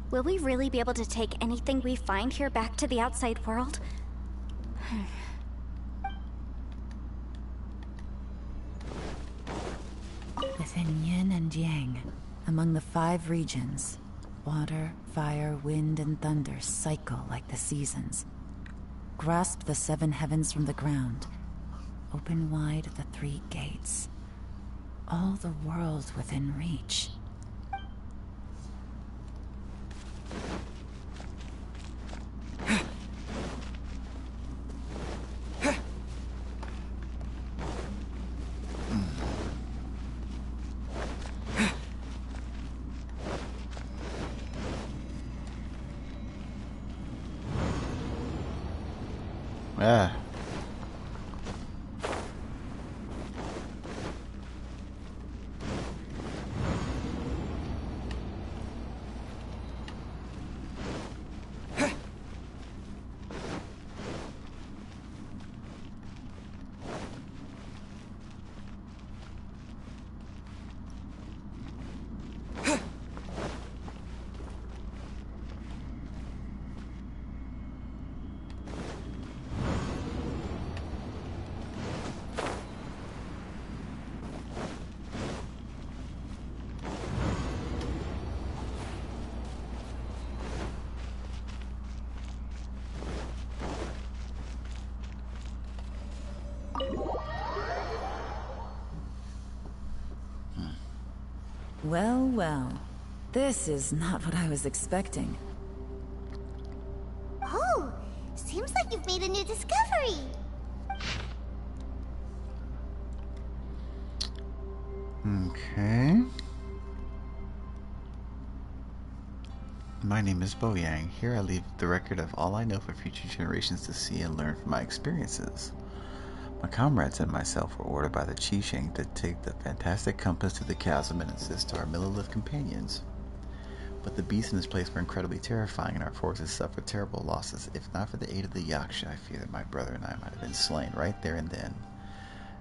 will we really be able to take anything we find here back to the outside world? Within yin and yang, among the 5 regions, water, fire, wind, and thunder cycle like the seasons. Grasp the 7 heavens from the ground. Open wide the 3 gates. All the world within reach. Ah. Well, well. This is not what I was expecting. Oh, seems like you've made a new discovery. Okay. My name is Bo Yang. Here I leave the record of all I know for future generations to see and learn from my experiences. My comrades and myself were ordered by the Qisheng to take the fantastic compass to the chasm and assist our Millilith companions. But the beasts in this place were incredibly terrifying, and our forces suffered terrible losses. If not for the aid of the Yaksha, I fear that my brother and I might have been slain right there and then.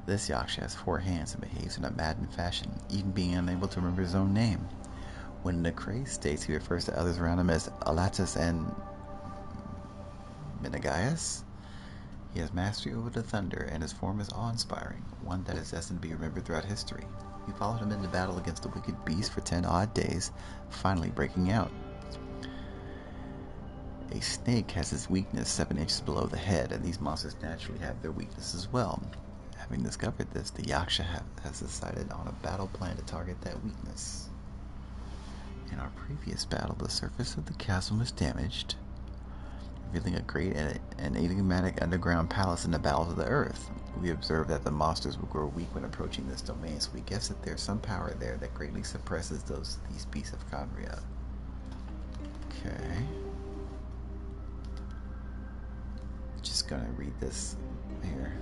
This Yaksha has 4 hands and behaves in a maddened fashion, even being unable to remember his own name. When in a crazed state, he refers to others around him as Alatus and Menagaius. He has mastery over the thunder, and his form is awe-inspiring, one that is destined to be remembered throughout history. We followed him into battle against the wicked beast for 10 odd days, finally breaking out. A snake has its weakness 7 inches below the head, and these monsters naturally have their weakness as well. Having discovered this, the Yaksha has decided on a battle plan to target that weakness. In our previous battle, the surface of the chasm was damaged, revealing a great and enigmatic underground palace in the bowels of the earth. We observed that the monsters will grow weak when approaching this domain, so we guess that there's some power there that greatly suppresses these beasts of Conria. Okay. Just gonna read this here.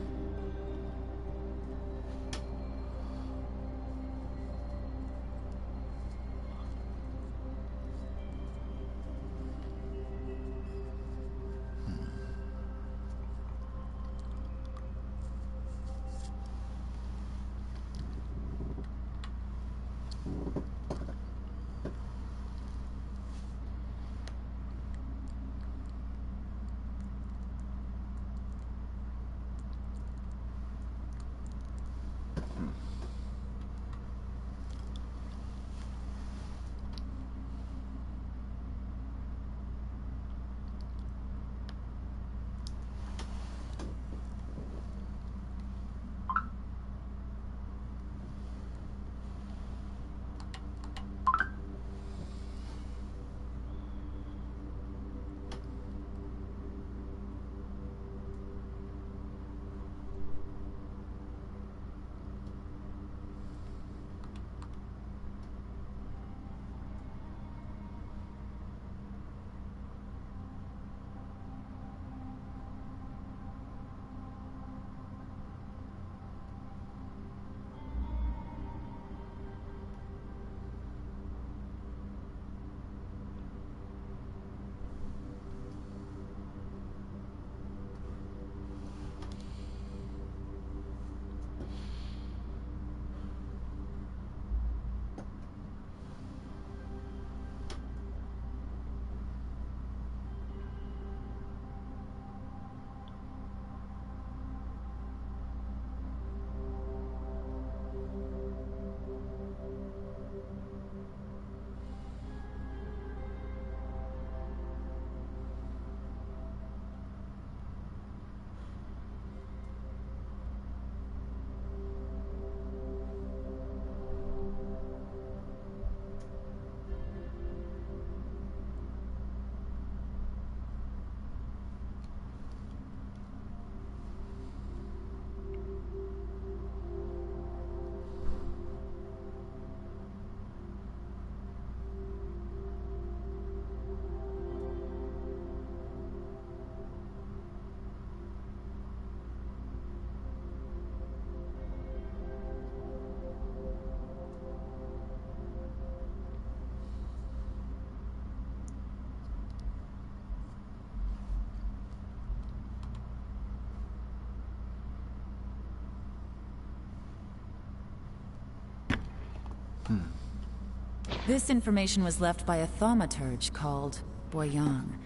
This information was left by a thaumaturge called Boyang,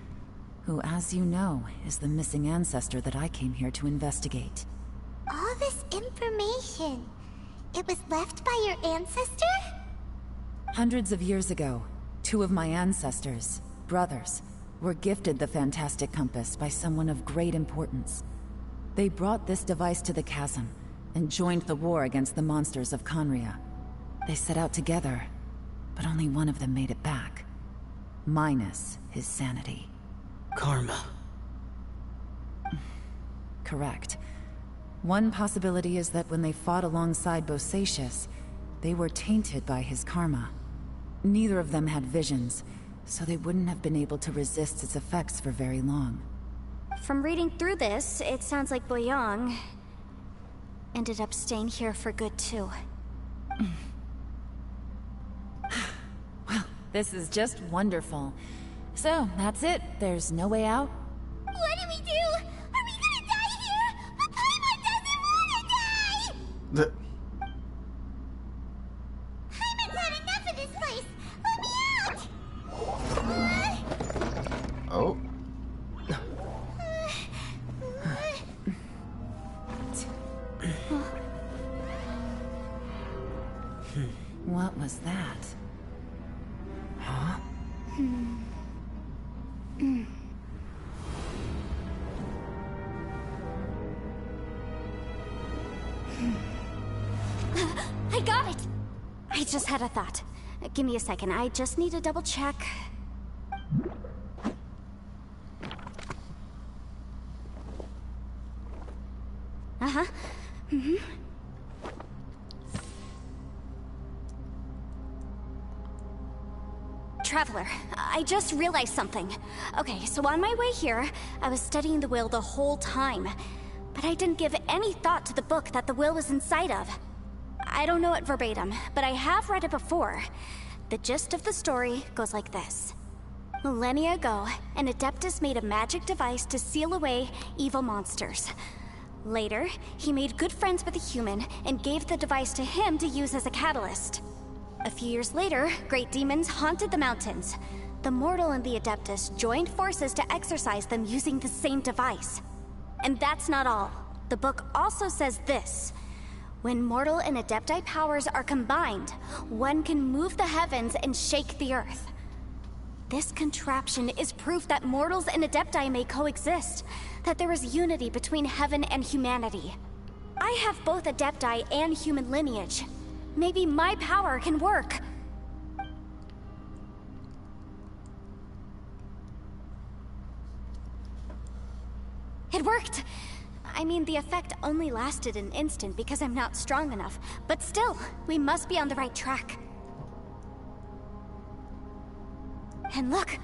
who, as you know, is the missing ancestor that I came here to investigate. All this information, it was left by your ancestor? Hundreds of years ago, 2 of my ancestors, brothers, were gifted the fantastic compass by someone of great importance. They brought this device to the chasm and joined the war against the monsters of Conria. They set out together, but only one of them made it back. Minus his sanity. Karma. Correct. One possibility is that when they fought alongside Bosacius, they were tainted by his karma. Neither of them had visions, so they wouldn't have been able to resist its effects for very long. From reading through this, it sounds like Boyang ended up staying here for good too. Well, this is just wonderful. So, that's it. There's no way out? What do we do? Are we gonna die here? But Paimon doesn't wanna die! The Paimon's had enough of this place! Let me out! oh. What was that? Huh? I got it! I just had a thought. Give me a second, I just need to double check. Uh-huh. Traveler, I just realized something. Okay, so on my way here, I was studying the will the whole time. But I didn't give any thought to the book that the will was inside of. I don't know it verbatim, but I have read it before. The gist of the story goes like this. Millennia ago, an Adeptus made a magic device to seal away evil monsters. Later, he made good friends with a human and gave the device to him to use as a catalyst. A few years later, great demons haunted the mountains. The mortal and the Adeptus joined forces to exorcise them using the same device. And that's not all. The book also says this. When mortal and Adepti powers are combined, one can move the heavens and shake the earth. This contraption is proof that mortals and Adepti may coexist, that there is unity between heaven and humanity. I have both Adepti and human lineage. Maybe my power can work. It worked! I mean, the effect only lasted an instant because I'm not strong enough, but still, we must be on the right track. And look!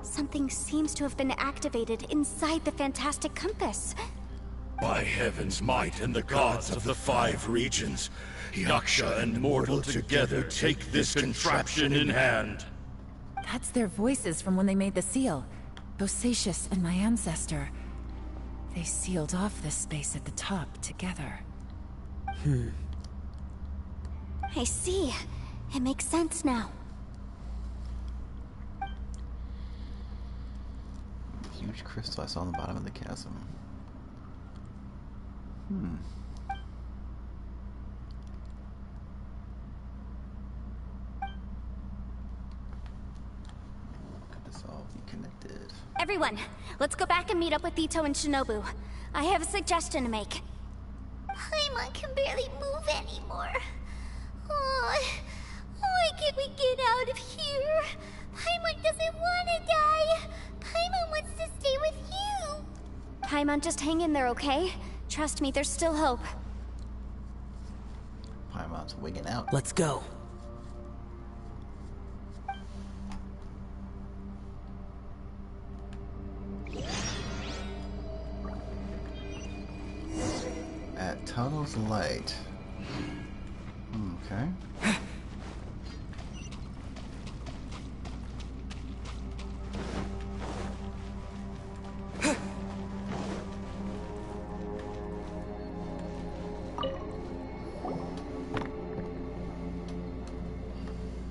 Something seems to have been activated inside the fantastic compass. By heaven's might and the gods of the 5 regions, Yaksha and mortal together take this contraption in hand. That's their voices from when they made the seal. Bosacius and my ancestor. They sealed off this space at the top together. I see. It makes sense now. Huge crystal I saw on the bottom of the chasm. Could this all be connected? Everyone, let's go back and meet up with Ito and Shinobu. I have a suggestion to make. Paimon can barely move anymore. Oh, why can't we get out of here? Paimon doesn't want to die. Paimon wants to stay with you. Paimon, just hang in there, okay? Trust me, there's still hope. Paimon's wigging out. Let's go. At Tunnel's Light. Okay.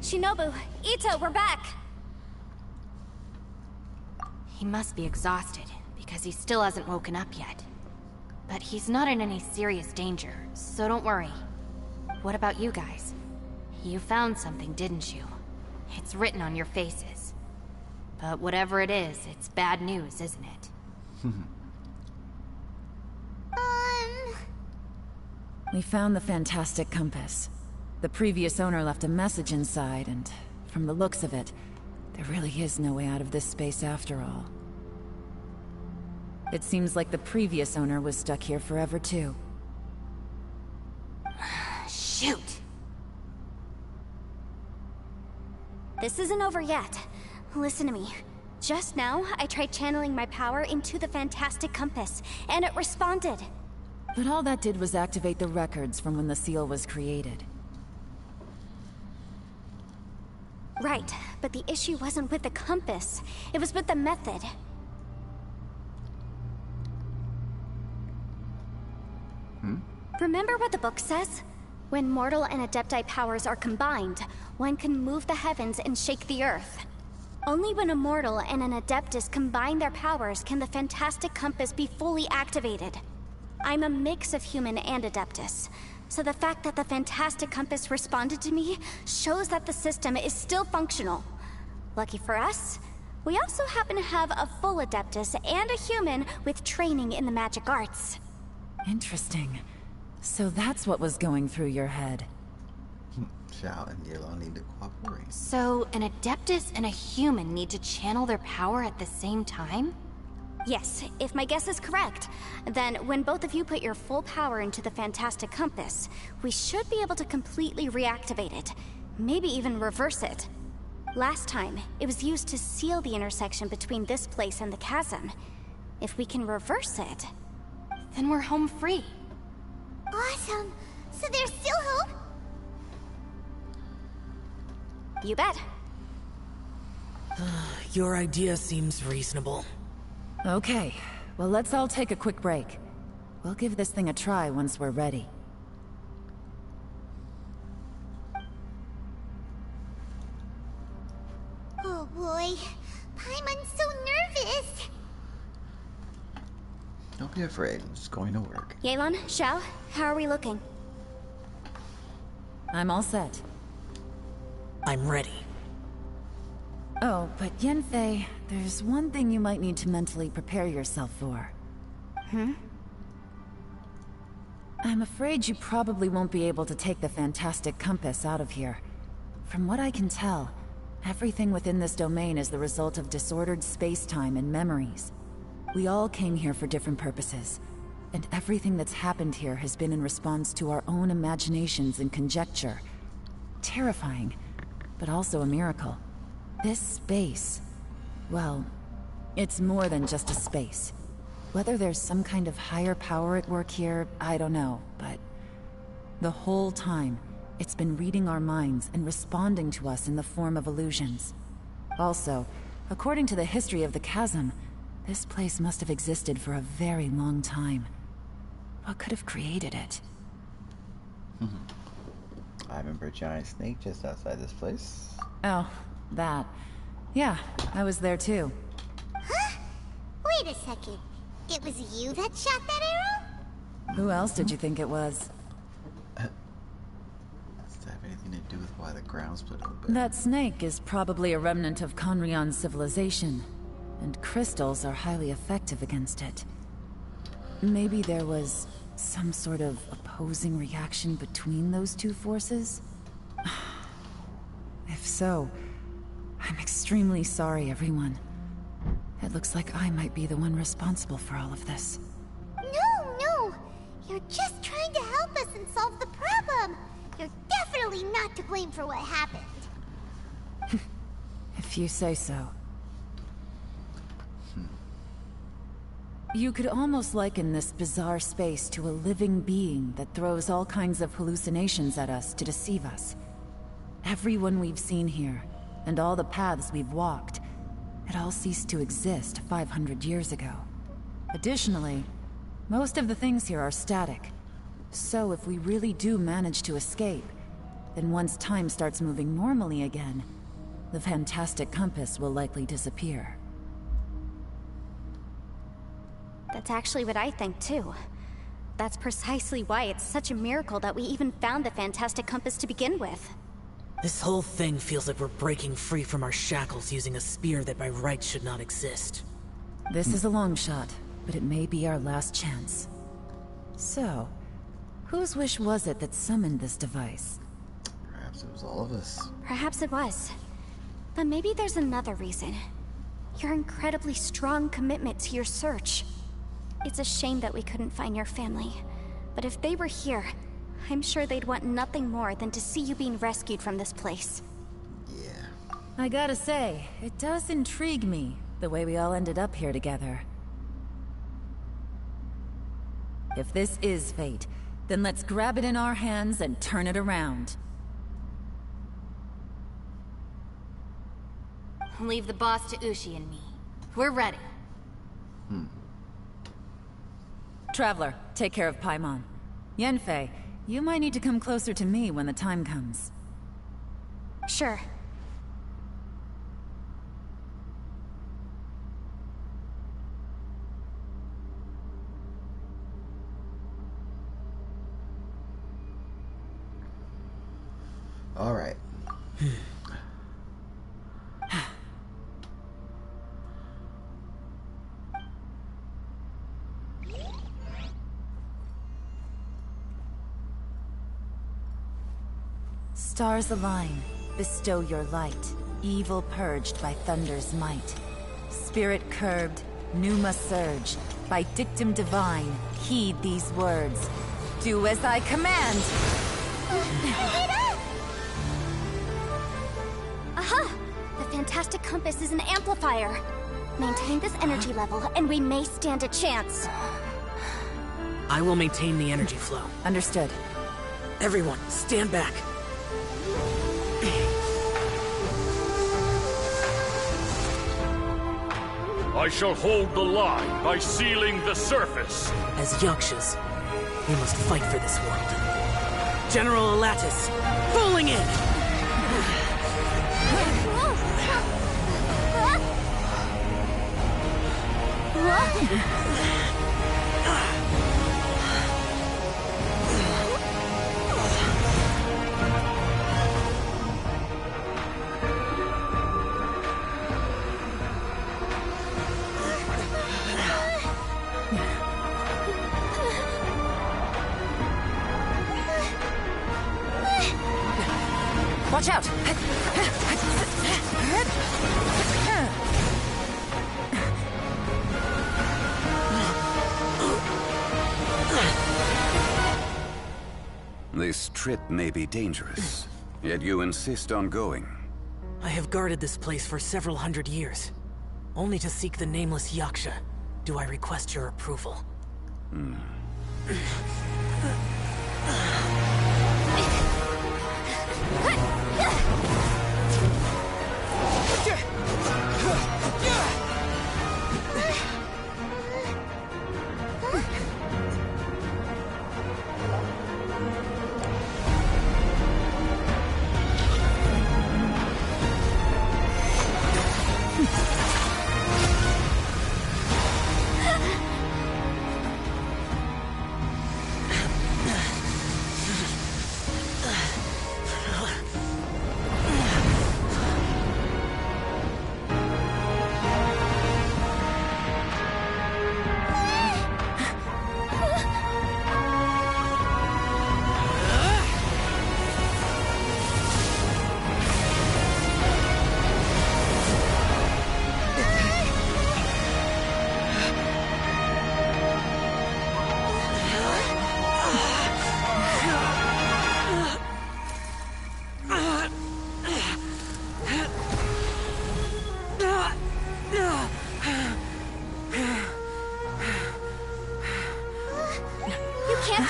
Shinobu, Ito, we're back! He must be exhausted, because he still hasn't woken up yet. But he's not in any serious danger, so don't worry. What about you guys? You found something, didn't you? It's written on your faces. But whatever it is, it's bad news, isn't it? We found the fantastic compass. The previous owner left a message inside, and from the looks of it, there really is no way out of this space after all. It seems like the previous owner was stuck here forever too. Shoot! This isn't over yet. Listen to me. Just now, I tried channeling my power into the Fantastic Compass, and it responded. But all that did was activate the records from when the seal was created. Right, but the issue wasn't with the compass. It was with the method. Remember what the book says? When mortal and Adepti powers are combined, one can move the heavens and shake the earth. Only when a mortal and an Adeptus combine their powers can the Fantastic Compass be fully activated. I'm a mix of human and Adeptus, so the fact that the Fantastic Compass responded to me shows that the system is still functional. Lucky for us, we also happen to have a full Adeptus and a human with training in the magic arts. Interesting. So that's what was going through your head. Xiao and Yellow need to cooperate. So, an Adeptus and a human need to channel their power at the same time? Yes, if my guess is correct, then when both of you put your full power into the Fantastic Compass, we should be able to completely reactivate it. Maybe even reverse it. Last time, it was used to seal the intersection between this place and the chasm. If we can reverse it... Then we're home free. Awesome. So there's still hope? You bet. Your idea seems reasonable. Okay, well let's all take a quick break. We'll give this thing a try once we're ready. Oh boy. Paimon's so nervous. Don't be afraid. It's going to work. Yelan, Xiao, how are we looking? I'm all set. I'm ready. Oh, but Yanfei, there's one thing you might need to mentally prepare yourself for. I'm afraid you probably won't be able to take the Fantastic Compass out of here. From what I can tell, everything within this domain is the result of disordered space-time and memories. We all came here for different purposes, and everything that's happened here has been in response to our own imaginations and conjecture. Terrifying, but also a miracle. This space, well, it's more than just a space. Whether there's some kind of higher power at work here, I don't know, but the whole time, it's been reading our minds and responding to us in the form of illusions. Also, according to the history of the chasm, this place must have existed for a very long time. What could have created it? I remember a giant snake just outside this place. Oh, that. Yeah, I was there too. Huh? Wait a second. It was you that shot that arrow? Who else did you think it was? Does that have anything to do with why the ground split open? That snake is probably a remnant of Conrion's civilization, and crystals are highly effective against it. Maybe there was some sort of opposing reaction between those two forces? If so, I'm extremely sorry, everyone. It looks like I might be the one responsible for all of this. No. You're just trying to help us and solve the problem. You're definitely not to blame for what happened. If you say so. You could almost liken this bizarre space to a living being that throws all kinds of hallucinations at us to deceive us. Everyone we've seen here, and all the paths we've walked, it all ceased to exist 500 years ago. Additionally, most of the things here are static. So if we really do manage to escape, then once time starts moving normally again, the Fantastic Compass will likely disappear. That's actually what I think too. That's precisely why it's such a miracle that we even found the Fantastic Compass to begin with. This whole thing feels like we're breaking free from our shackles using a spear that by right should not exist. This is a long shot, but it may be our last chance. So, whose wish was it that summoned this device? Perhaps it was all of us. Perhaps it was. But maybe there's another reason. Your incredibly strong commitment to your search. It's a shame that we couldn't find your family. But if they were here, I'm sure they'd want nothing more than to see you being rescued from this place. Yeah. I gotta say, it does intrigue me, the way we all ended up here together. If this is fate, then let's grab it in our hands and turn it around. Leave the boss to Ushi and me. We're ready. Traveler, take care of Paimon. Yanfei, you might need to come closer to me when the time comes. Sure. All right. Stars align, bestow your light. Evil purged by thunder's might. Spirit curbed, pneuma surge. By dictum divine, heed these words. Do as I command! Aha! The fantastic compass is an amplifier. Maintain this energy level, and we may stand a chance. I will maintain the energy flow. Understood. Everyone, stand back. I shall hold the line by sealing the surface. As Yakshas, we must fight for this world. General Alatus, falling in! Watch out! This trip may be dangerous, yet you insist on going. I have guarded this place for several hundred years. Only to seek the nameless Yaksha do I request your approval.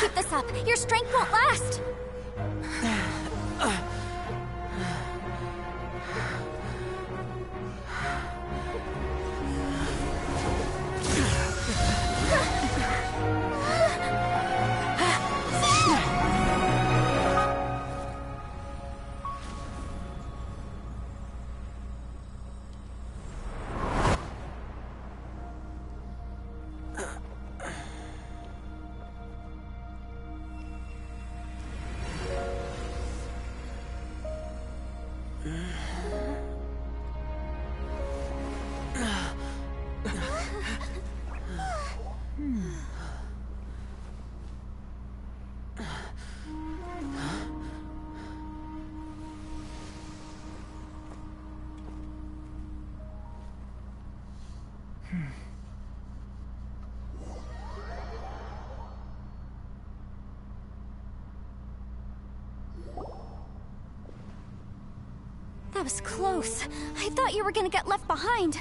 Keep this up. Your strength won't last. That was close. I thought you were gonna get left behind.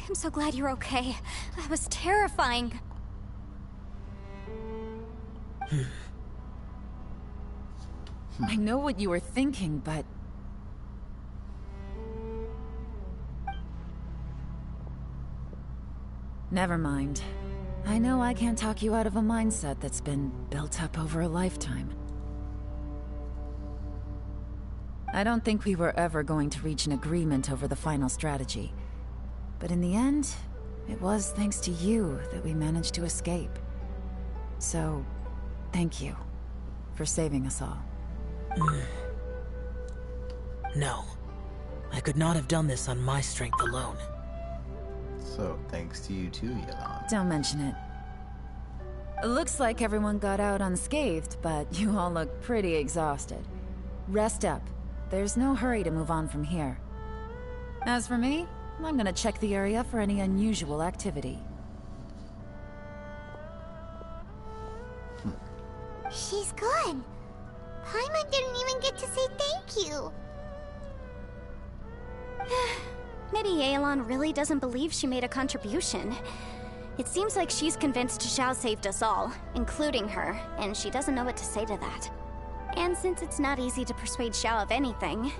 I'm so glad you're okay. That was terrifying. I know what you were thinking, but... Never mind. I know I can't talk you out of a mindset that's been built up over a lifetime. I don't think we were ever going to reach an agreement over the final strategy. But in the end, it was thanks to you that we managed to escape. So, thank you for saving us all. No. I could not have done this on my strength alone. So, thanks to you too, Yelan. Don't mention it. It looks like everyone got out unscathed, but you all look pretty exhausted. Rest up. There's no hurry to move on from here. As for me, I'm gonna check the area for any unusual activity. She's gone. Paimon didn't even get to say thank you. Maybe Yelan really doesn't believe she made a contribution. It seems like she's convinced Xiao saved us all, including her, and she doesn't know what to say to that. And since it's not easy to persuade Xiao of anything,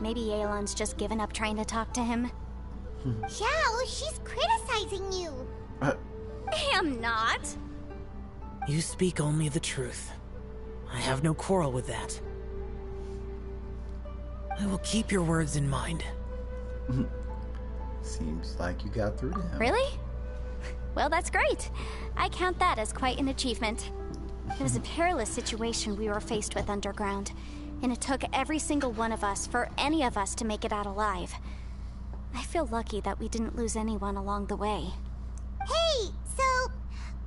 maybe Yelan's just given up trying to talk to him. Xiao, she's criticizing you. I am not. You speak only the truth. I have no quarrel with that. I will keep your words in mind. Seems like you got through to him. Really? Well, that's great. I count that as quite an achievement. It was a perilous situation we were faced with underground, and it took every single one of us for any of us to make it out alive. I feel lucky that we didn't lose anyone along the way. Hey, so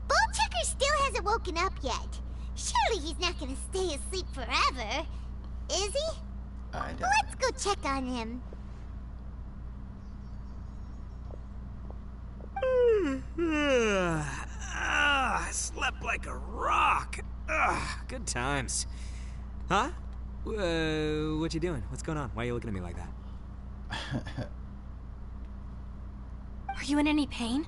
Ballchecker still hasn't woken up yet. Surely he's not gonna stay asleep forever, is he? I don't. Let's go check on him. I slept like a rock. Good times. Huh? What you doing? What's going on? Why are you looking at me like that? Are you in any pain?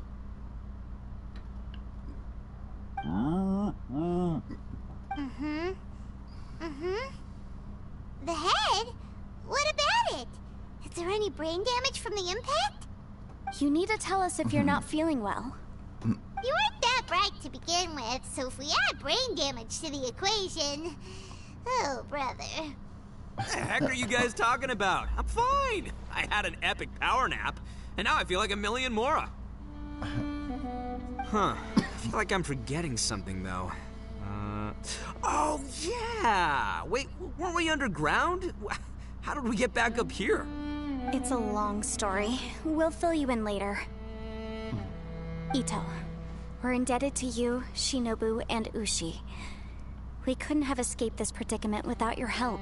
The head? What about it? Is there any brain damage from the impact? You need to tell us if you're not feeling well. You weren't that bright to begin with, so if we add brain damage to the equation... Oh, brother. What the heck are you guys talking about? I'm fine. I had an epic power nap, and now I feel like a million more. Huh. I feel like I'm forgetting something, though. Oh, yeah! Wait, weren't we underground? How did we get back up here? It's a long story. We'll fill you in later. Ito, we're indebted to you, Shinobu, and Ushi. We couldn't have escaped this predicament without your help.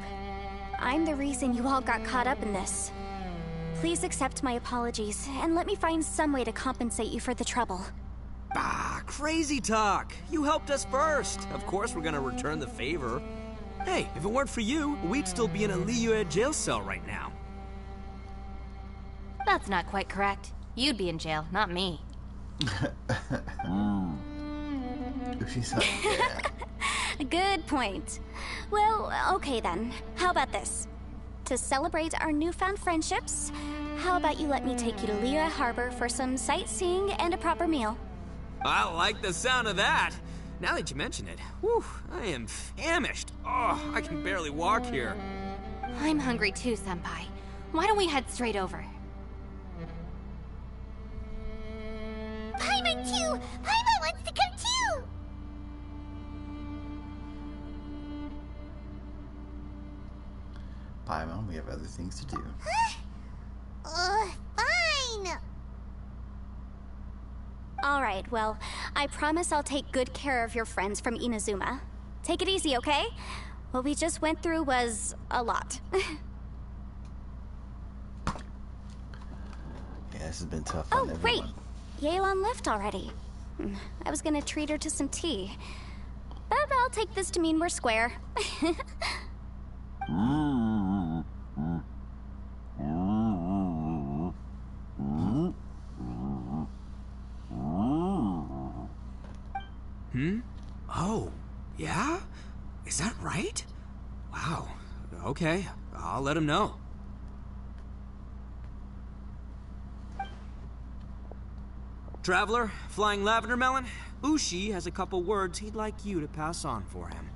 I'm the reason you all got caught up in this. Please accept my apologies, and let me find some way to compensate you for the trouble. Ah, crazy talk. You helped us first. Of course we're gonna return the favor. Hey, if it weren't for you, we'd still be in a Liyue jail cell right now. That's not quite correct. You'd be in jail, not me. She's like, yeah. Good point. Well, okay then. How about this? To celebrate our newfound friendships, how about you let me take you to Liyue Harbor for some sightseeing and a proper meal? I like the sound of that. Now that you mention it, whew, I am famished. Oh, I can barely walk here. I'm hungry too, Senpai. Why don't we head straight over? Paimon too! Paimon wants to come too! Paimon, we have other things to do. Fine! Alright, well, I promise I'll take good care of your friends from Inazuma. Take it easy, okay? What we just went through was a lot. Yeah, this has been tough Oh, on wait! everyone. Yelan left already. I was gonna treat her to some tea. But I'll take this to mean we're square. Oh, yeah? Is that right? Wow. Okay, I'll let him know. Traveler, Flying Lavender Melon, Ushi has a couple words he'd like you to pass on for him.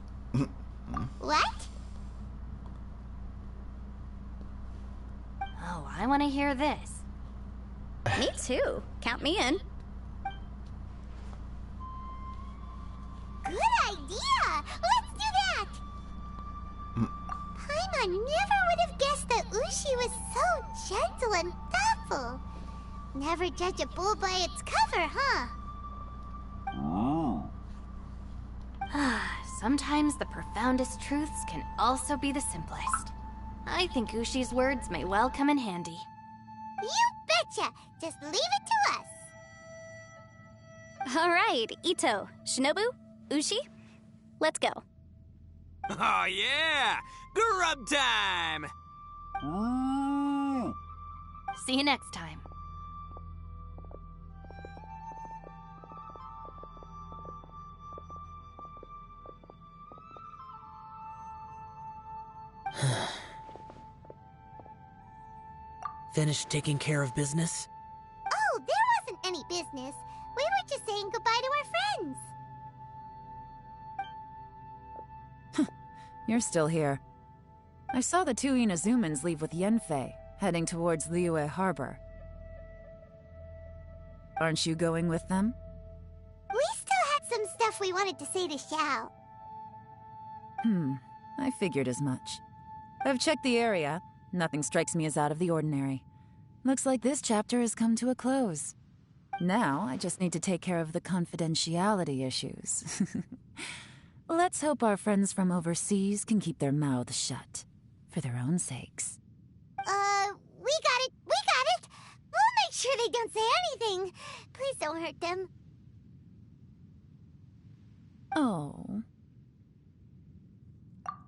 What? Oh, I want to hear this. Me too. Count me in. Good idea! Let's do that! Paimon never would have guessed that Ushi was so gentle and thoughtful. Never judge a bull by its cover, huh? Sometimes the profoundest truths can also be the simplest. I think Ushi's words may well come in handy. You betcha! Just leave it to us! All right, Ito, Shinobu, Ushi, let's go. Oh yeah! Grub time! See you next time. Finished taking care of business? Oh, there wasn't any business. We were just saying goodbye to our friends. You're still here. I saw the two Inazumans leave with Yenfei, heading towards Liyue Harbor. Aren't you going with them? We still had some stuff we wanted to say to Xiao. I figured as much. I've checked the area. Nothing strikes me as out of the ordinary. Looks like this chapter has come to a close. Now, I just need to take care of the confidentiality issues. Let's hope our friends from overseas can keep their mouths shut. For their own sakes. We got it! We got it! We'll make sure they don't say anything. Please don't hurt them. Oh.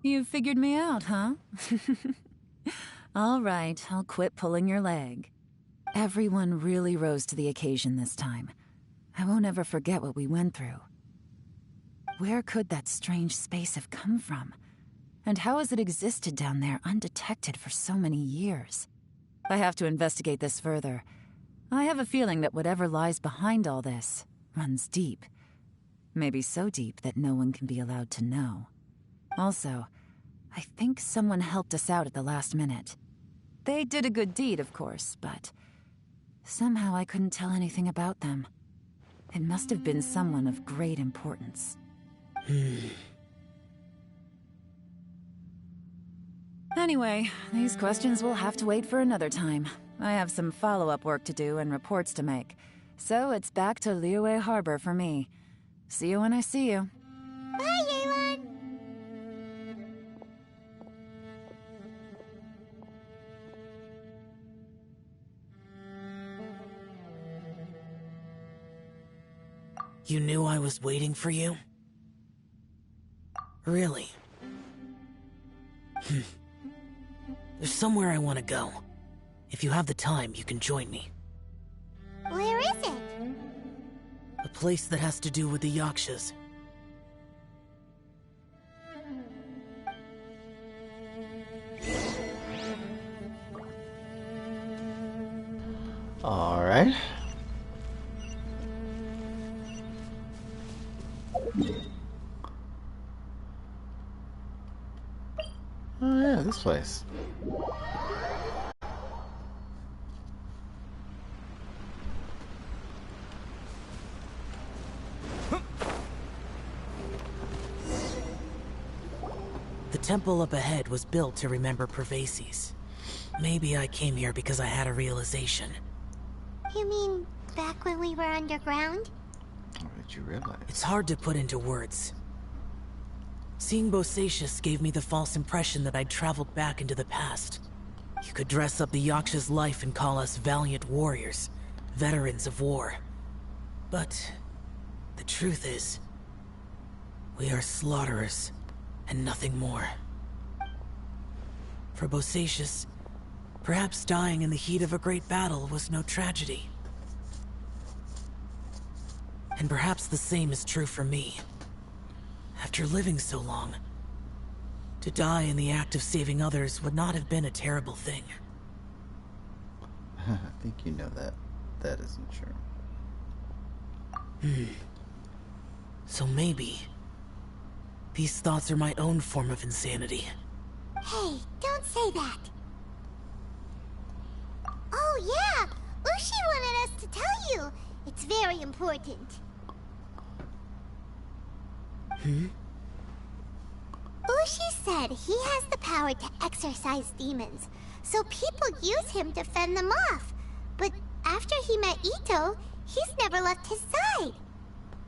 You figured me out, huh? All right, I'll quit pulling your leg. Everyone really rose to the occasion this time. I won't ever forget what we went through. Where could that strange space have come from? And how has it existed down there undetected for so many years? I have to investigate this further. I have a feeling that whatever lies behind all this runs deep. Maybe so deep that no one can be allowed to know. Also, I think someone helped us out at the last minute. They did a good deed, of course, but somehow I couldn't tell anything about them. It must have been someone of great importance. Anyway, these questions will have to wait for another time. I have some follow-up work to do and reports to make. So it's back to Liyue Harbor for me. See you when I see you. Bye, Yelan! You knew I was waiting for you? Really? There's somewhere I want to go. If you have the time, you can join me. Where is it? A place that has to do with the Yakshas. All right. Oh yeah, this place. The temple up ahead was built to remember Pervases. Maybe I came here because I had a realization. You mean back when we were underground? What did you realize? It's hard to put into words. Seeing Bosacius gave me the false impression that I'd traveled back into the past. You could dress up the Yaksha's life and call us valiant warriors, veterans of war. But the truth is, we are slaughterers and nothing more. For Bosacius, perhaps dying in the heat of a great battle was no tragedy. And perhaps the same is true for me. After living so long, to die in the act of saving others would not have been a terrible thing. I think you know that that isn't true. So maybe these thoughts are my own form of insanity. Hey, don't say that. Oh yeah, Ushi wanted us to tell you. It's very important. Ushi said he has the power to exorcise demons, so people use him to fend them off. But after he met Ito, he's never left his side.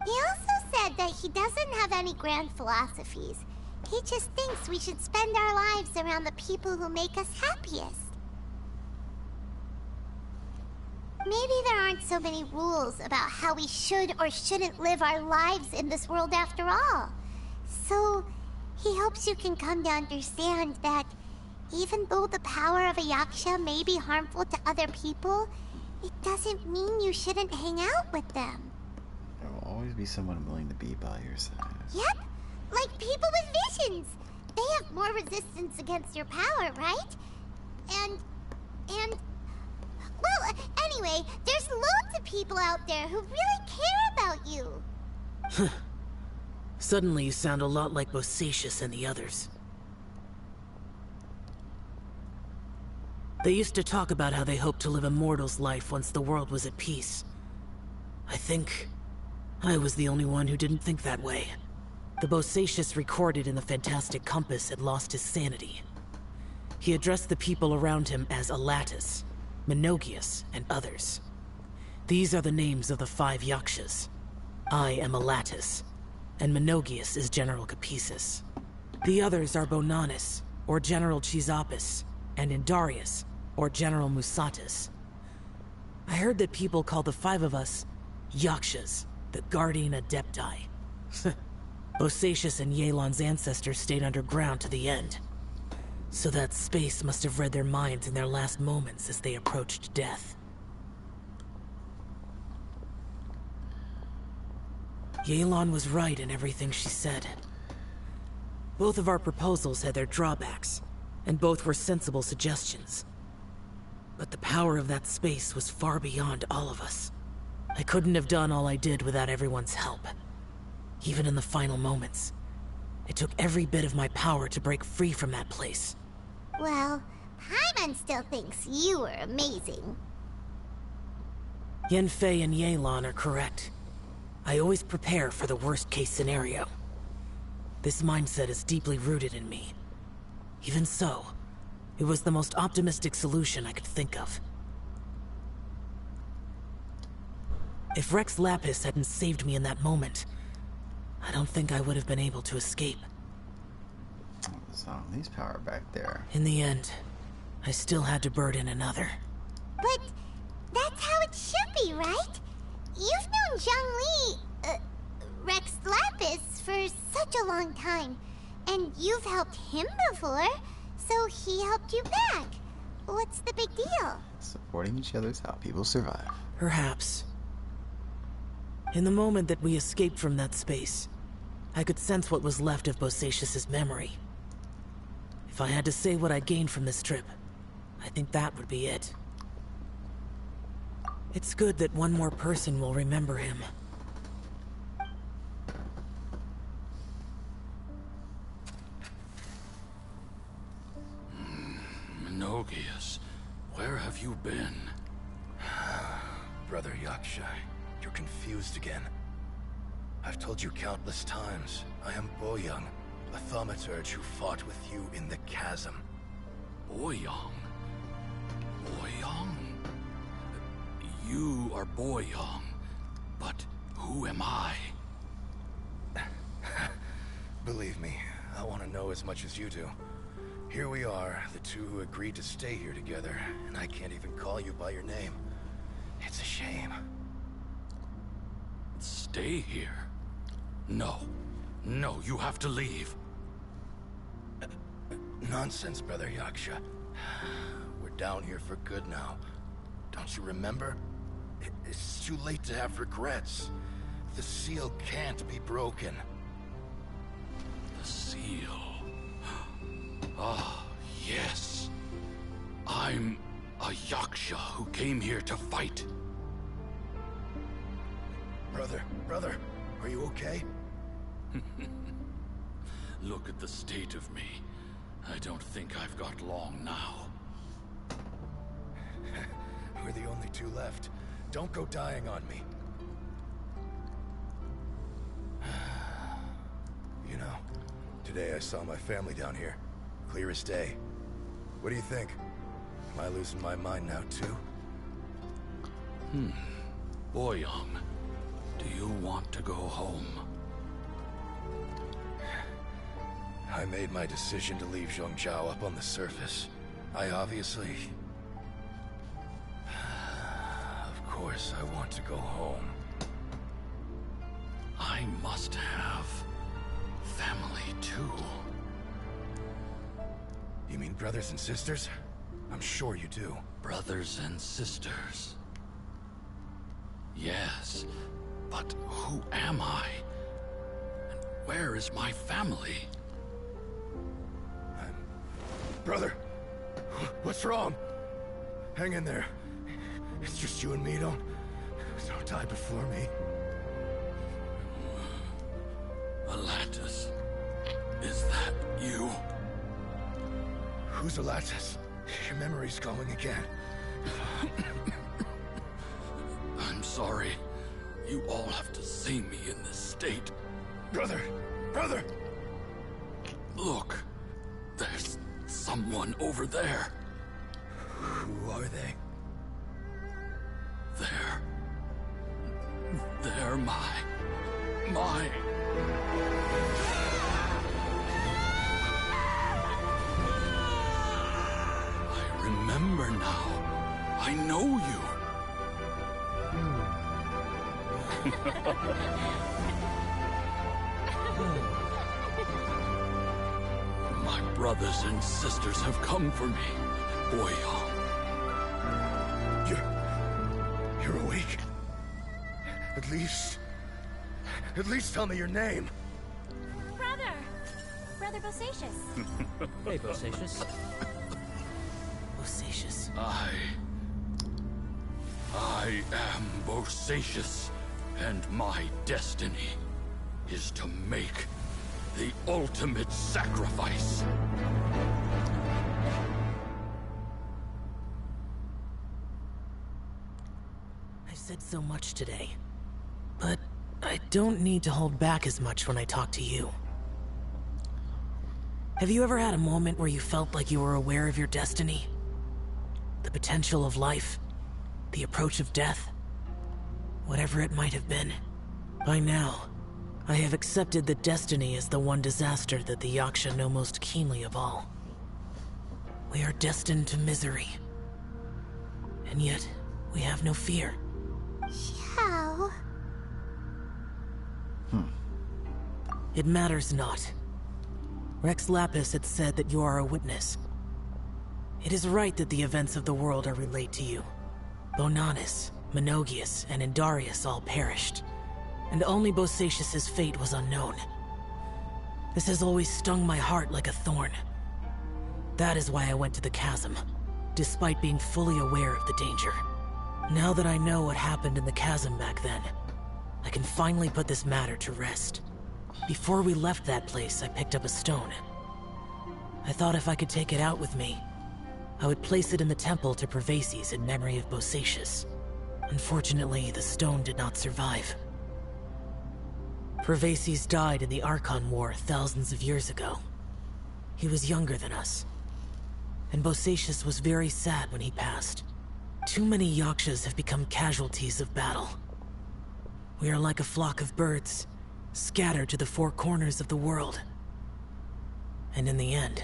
He also said that he doesn't have any grand philosophies. He just thinks we should spend our lives around the people who make us happiest. Maybe there aren't so many rules about how we should or shouldn't live our lives in this world after all. So, he hopes you can come to understand that even though the power of a yaksha may be harmful to other people, it doesn't mean you shouldn't hang out with them. There will always be someone willing to be by your side. Yep, like people with visions. They have more resistance against your power, right? And... Well, anyway, there's loads of people out there who really care about you. Suddenly you sound a lot like Bosacius and the others. They used to talk about how they hoped to live a mortal's life once the world was at peace. I think I was the only one who didn't think that way. The Bosacius recorded in the Fantastic Compass had lost his sanity. He addressed the people around him as Alatus, Minogius, and others. These are the names of the 5 yakshas. I am Alatus, and Minogius is General Capisis. The others are Bonanis, or General Chisapis, and Indarius, or General Musatus. I heard that people call the 5 of us yakshas, the Guardian Adepti. Bosacius and Yelan's ancestors stayed underground to the end. So that space must have read their minds in their last moments as they approached death. Yelan was right in everything she said. Both of our proposals had their drawbacks, and both were sensible suggestions. But the power of that space was far beyond all of us. I couldn't have done all I did without everyone's help. Even in the final moments, it took every bit of my power to break free from that place. Well, Paimon still thinks you were amazing. Yanfei and Yelan are correct. I always prepare for the worst-case scenario. This mindset is deeply rooted in me. Even so, it was the most optimistic solution I could think of. If Rex Lapis hadn't saved me in that moment, I don't think I would have been able to escape. So, these power back there. In the end, I still had to burden another. But that's how it should be, right? You've known Zhongli, Rex Lapis, for such a long time. And you've helped him before, so he helped you back. What's the big deal? Supporting each other is how people survive. Perhaps. In the moment that we escaped from that space, I could sense what was left of Bosacius' memory. If I had to say what I gained from this trip, I think that would be it. It's good that one more person will remember him. Minogius, where have you been? Brother Yaksha, you're confused again. I've told you countless times, I am Boyoung, a thaumaturge who fought with you in the chasm. Boyoung? Boyoung? You are Boyoung, but who am I? Believe me, I want to know as much as you do. Here we are, the two who agreed to stay here together, and I can't even call you by your name. It's a shame. stay here. No. No, you have to leave. Nonsense, Brother Yaksha. We're down here for good now. Don't you remember? It's too late to have regrets. The seal can't be broken. The seal. Ah, yes. I'm a Yaksha who came here to fight. Brother, are you okay? Look at the state of me. I don't think I've got long now. We're the only two left. Don't go dying on me. You know, today I saw my family down here. Clear as day. What do you think? Am I losing my mind now, too? Boyang, do you want to go home? I made my decision to leave Zhongzhou up on the surface. I obviously... Of course I want to go home. I must have family too. You mean brothers and sisters? I'm sure you do. Brothers and sisters. Yes, but who am I? And where is my family? Brother, what's wrong? Hang in there. It's just you and me. Don't die before me. Alatus, is that you? Who's Alatus? Your memory's going again. I'm sorry. You all have to see me in this state. Brother! Look, there's someone over there. Who are they? They're my... I remember now. I know you. My brothers and sisters have come for me, Boyang. You're awake. At least tell me your name. Brother Bosacius. Hey, Bosacius. Bosacius. I am Bosacius, and my destiny is to make the ultimate sacrifice. I've said so much today, but I don't need to hold back as much when I talk to you. Have you ever had a moment where you felt like you were aware of your destiny? The potential of life? The approach of death? Whatever it might have been. By now, I have accepted that destiny is the one disaster that the Yaksha know most keenly of all. We are destined to misery. And yet, we have no fear. How? It matters not. Rex Lapis had said that you are a witness. It is right that the events of the world are relayed to you. Bonanis, Menogias, and Indarius all perished, and only Bosacius' fate was unknown. This has always stung my heart like a thorn. That is why I went to the chasm, despite being fully aware of the danger. Now that I know what happened in the chasm back then, I can finally put this matter to rest. Before we left that place, I picked up a stone. I thought if I could take it out with me, I would place it in the temple to Pervases in memory of Bosacius. Unfortunately, the stone did not survive. Pervases died in the Archon War thousands of years ago. He was younger than us, and Bosacius was very sad when he passed. Too many Yakshas have become casualties of battle. We are like a flock of birds, scattered to the four corners of the world. And in the end,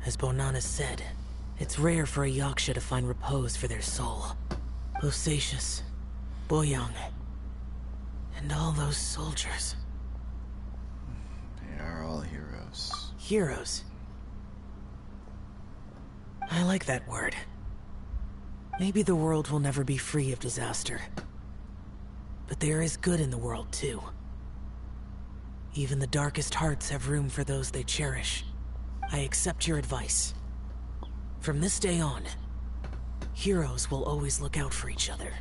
as Bonanis said, it's rare for a Yaksha to find repose for their soul. Bosacius, Boyang, And all those soldiers. They are all heroes. Heroes. I like that word. Maybe the world will never be free of disaster. But there is good in the world, too. Even the darkest hearts have room for those they cherish. I accept your advice. From this day on, heroes will always look out for each other.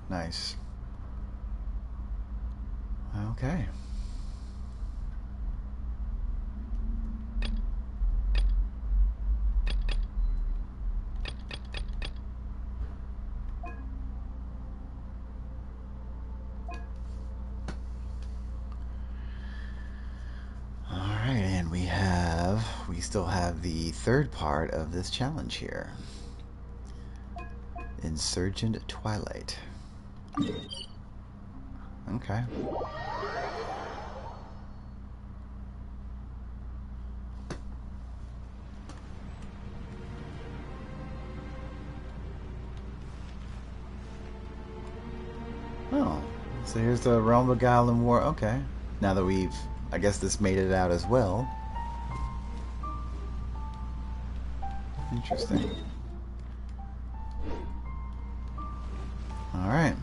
Nice. Okay. Alright, and we still have the third part of this challenge here. Insurgent Twilight. Okay. Oh, so here's the Realm of Goblin War. Okay. Now that we've, I guess this made it out as well. Interesting. Alright.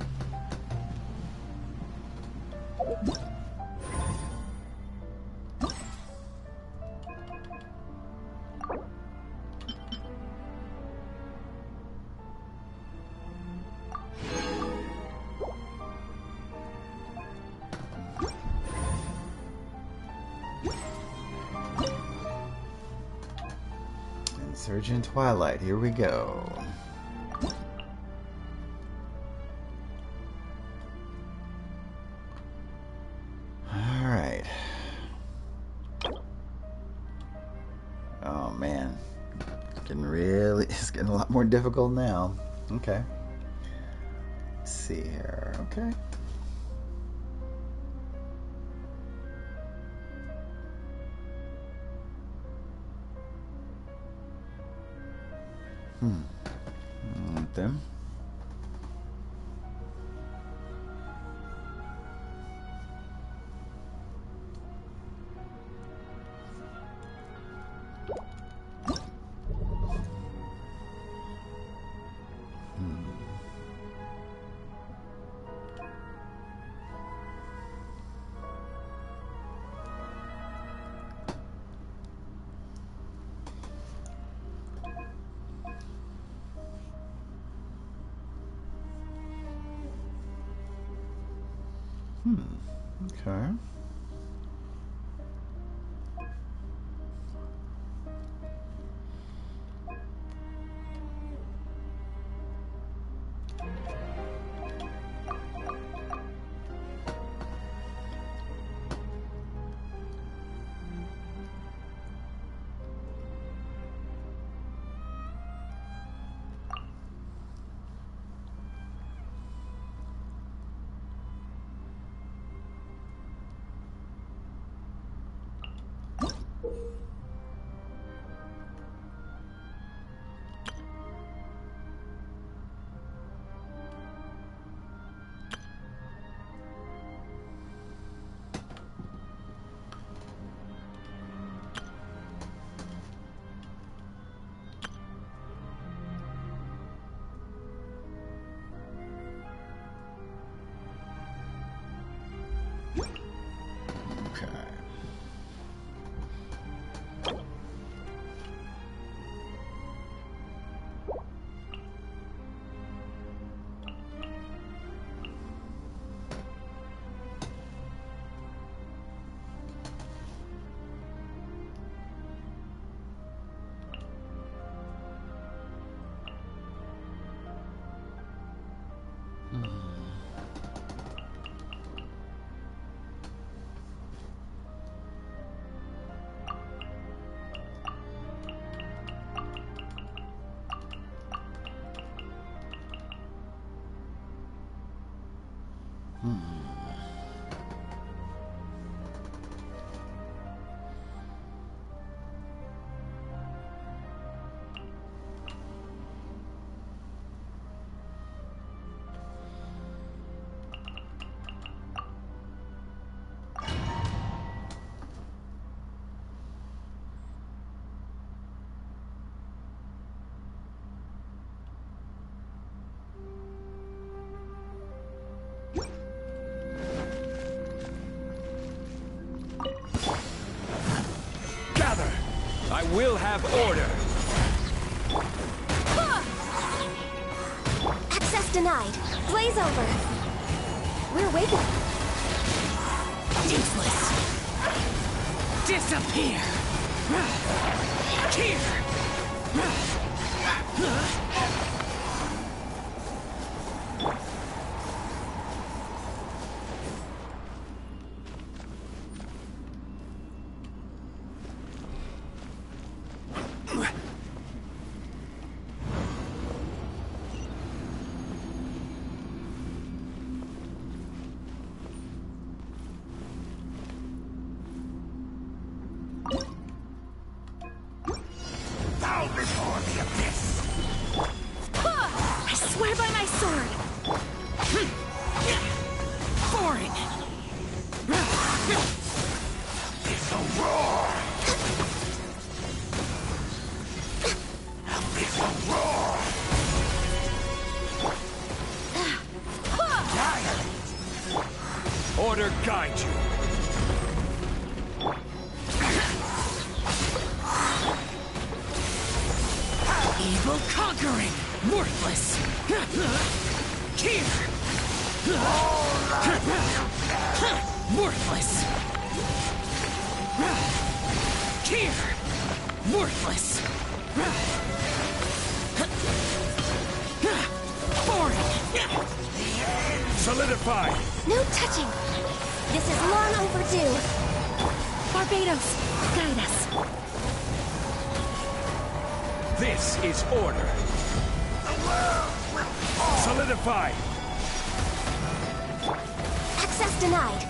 Insurgent Twilight, here we go. Alright. Oh man. It's getting a lot more difficult now. Okay. Let's see here. Okay. Them. Okay. I will have order. Access denied. Blaze over. We're waiting. Useless. Disappear. Here. Bow before the abyss. I swear by my sword. Boring. It's a roar. It's a roar. Order guide you. Evil conquering. Worthless. Here. Worthless. Here. Worthless. Boring. Solidify. No touching. This is long overdue. Barbados, guide us. This is order. Solidify. Access denied.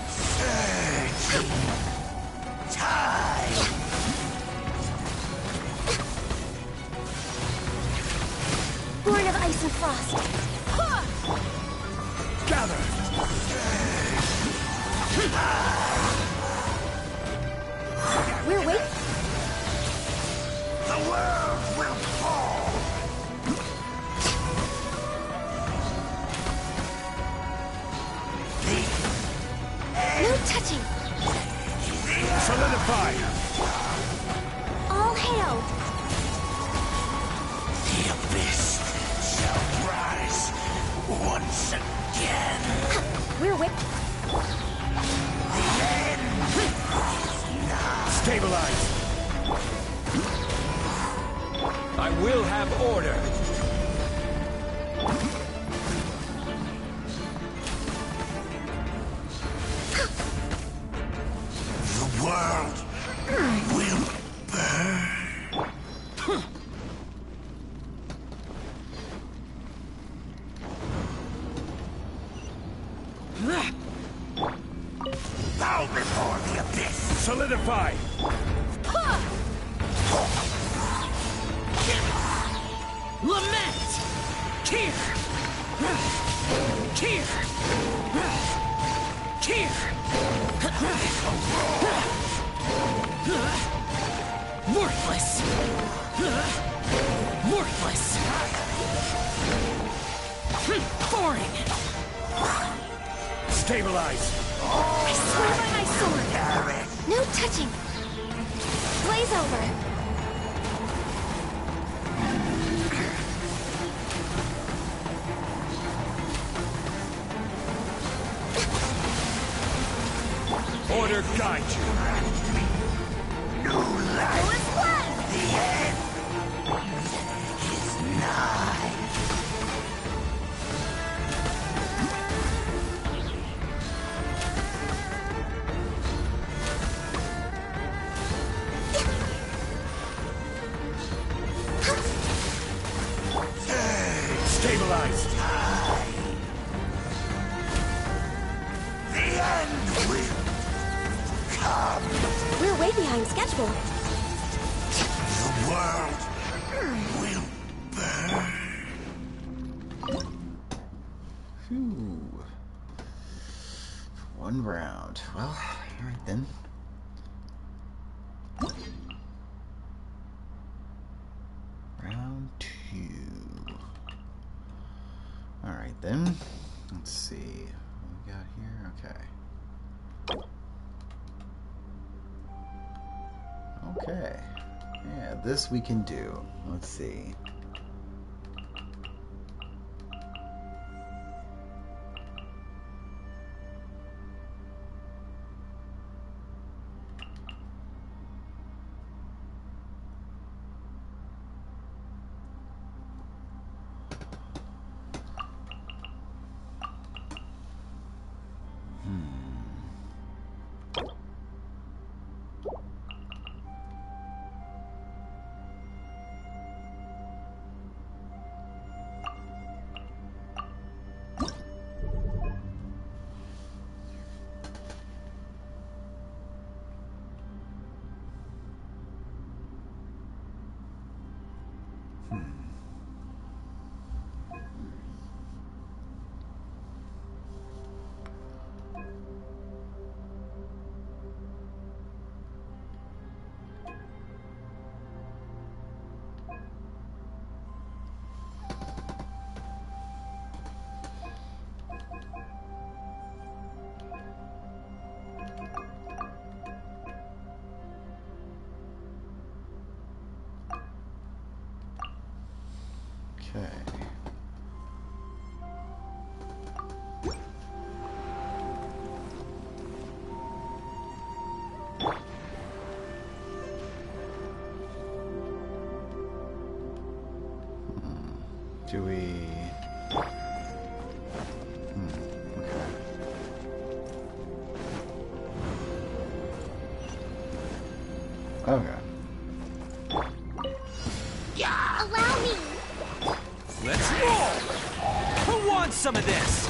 Born of ice and frost. Gather. We're waiting. The world will fall. No touching. Solidify. All hail. The abyss shall rise once again. We're waiting. The end is nigh. Stabilize. I will have order. The world will burn. Bow before the abyss. Solidify. Lament. Here. Here. Here. Worthless. Worthless. Boring. Stabilize. I swear by my sword. No touching. Blaze over. Order guide you. New life Go and fly. is nigh. Stabilized. The end will come. We're way behind schedule. The world will burn. Phew. One round. Well, alright then. Round 2. Alright then. Let's see. What we got here? Okay. Okay. Yeah, this we can do. Let's see. Okay. Do we... Okay. Yeah! Allow me! Let's roll! Who wants some of this?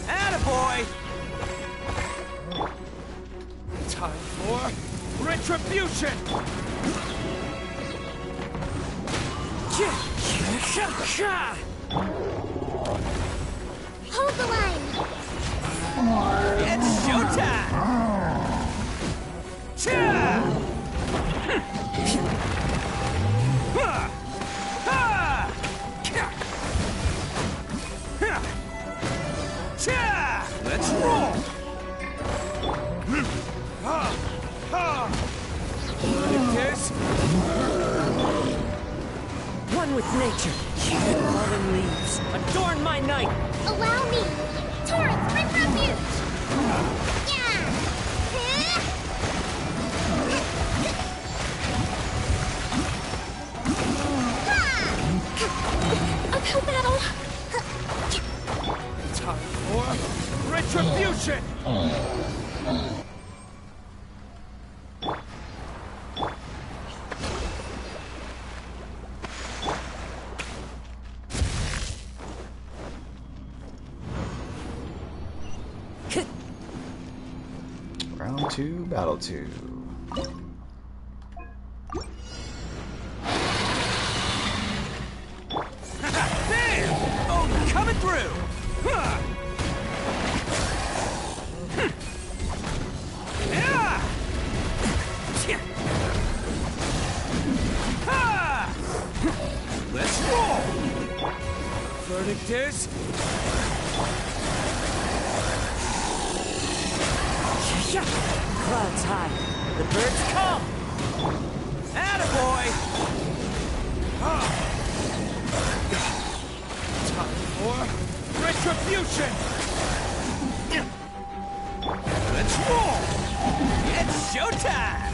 Attaboy! Time for retribution! Hold the line! It's showtime! Let's roll! This One with nature. Fallen leaves. Adorn my night. Allow me! Torrents, retribution! Yeah! Uphill battle! time for retribution! Round 2, battle 2. Bam! Oh, coming through! Let's roll! Verdict is... Clouds high. The birds come. Attaboy! Time for retribution! Let's roll! It's showtime!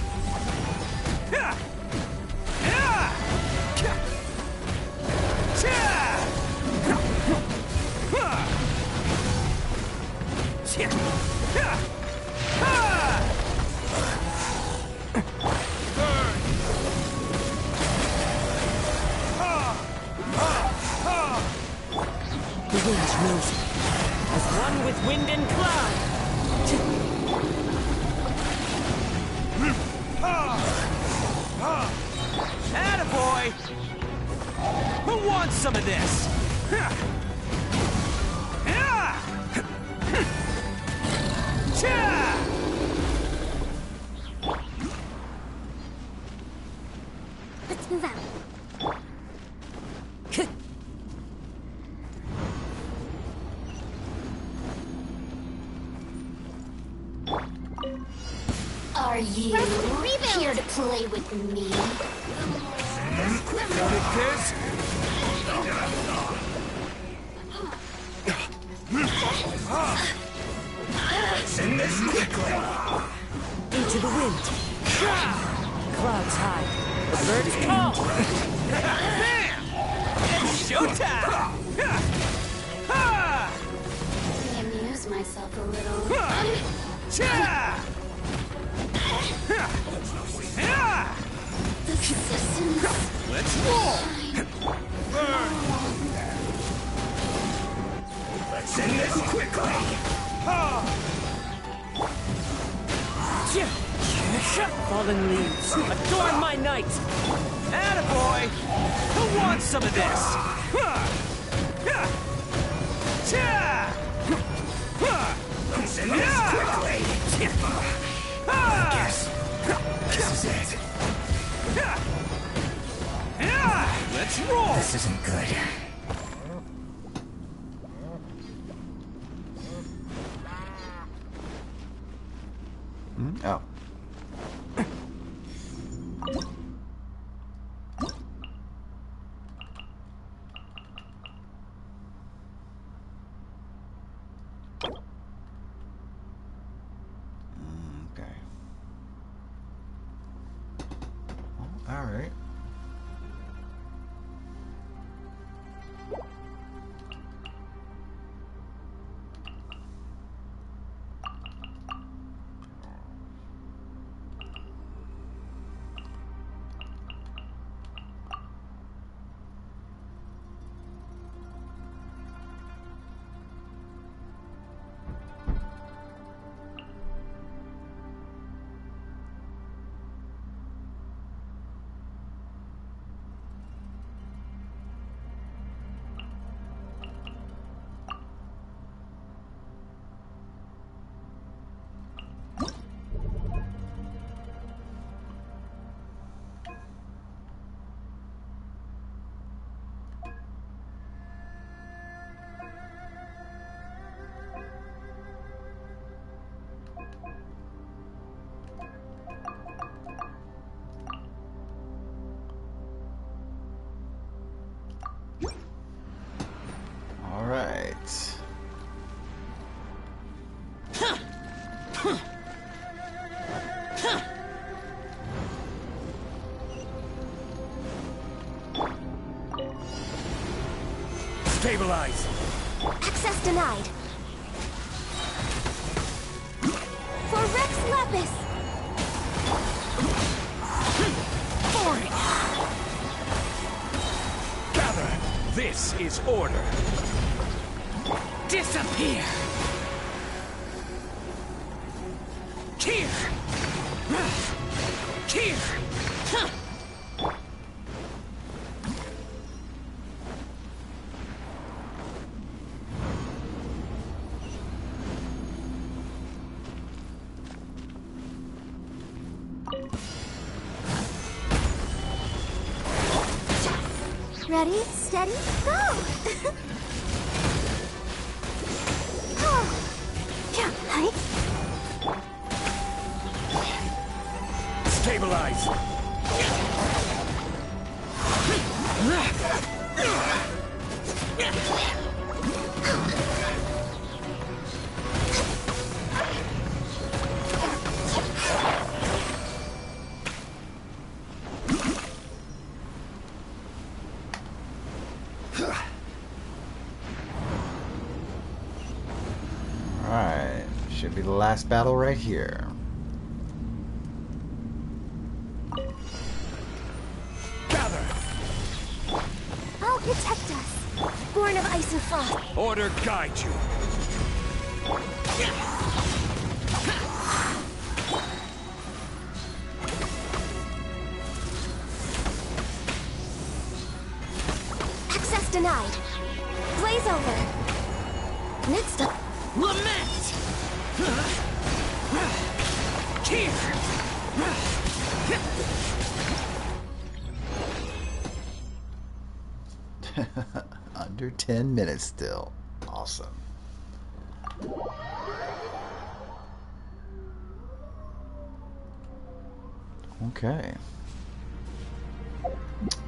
The wind knows me. As one with wind and cloud. Attaboy! Who wants some of this? Let's move out. Play with me. Send this quickly. Into the wind. Clouds high. The birds call. Bam! It's showtime! I amuse myself a little. The systems. Let's roll! Burn! Let's end this quickly! Fallen leaves, adorn my night! Attaboy! Who wants some of this? Let's end this quickly! Guess this is it. Let's roll! This isn't good. Oh. Okay. All right. All right. Stabilize! Access denied. For Rex Lapis. Gather! This is order! Disappear! Here! Here! Ready, steady, go! Hi. Stabilize! Alright. Should be the last battle right here. Gather! I'll protect us. Born of ice and frost. Order guide you! Access denied. Blaze over. Next up. Lament! Here! Under 10 minutes still. Awesome. Okay.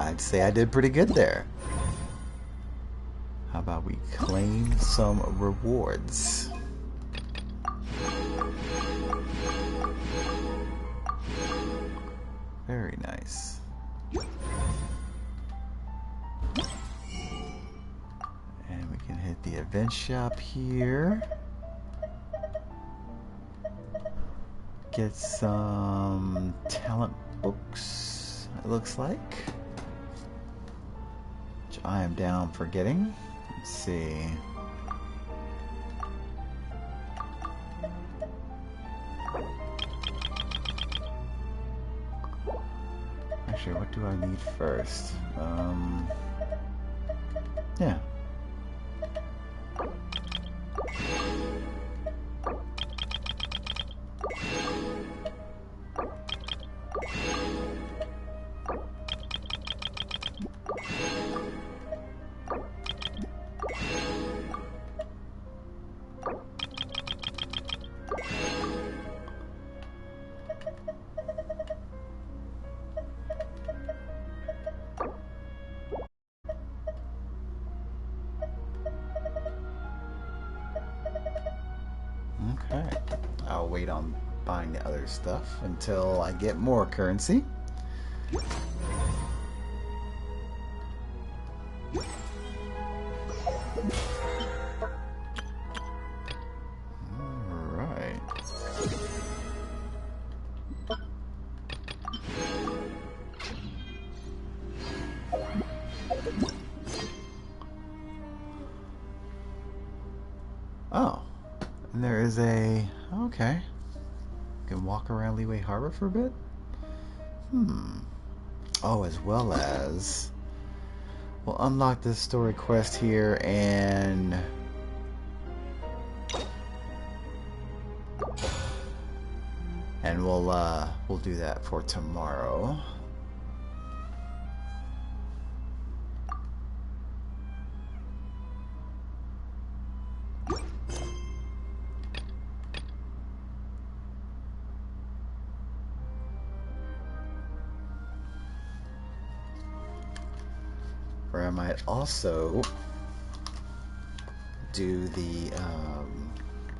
I'd say I did pretty good there. How about we claim some rewards? Very nice. And we can hit the event shop here. Get some talent books, it looks like. Which I am down for getting. Let's see. Actually, what do I need first? Yeah. Okay. I'll wait on buying the other stuff until I get more currency. Alright. Oh. And there is a... okay. Can walk around Leeway Harbor for a bit? Oh, as well as... we'll unlock this story quest here and... and we'll do that for tomorrow. Or I might also do the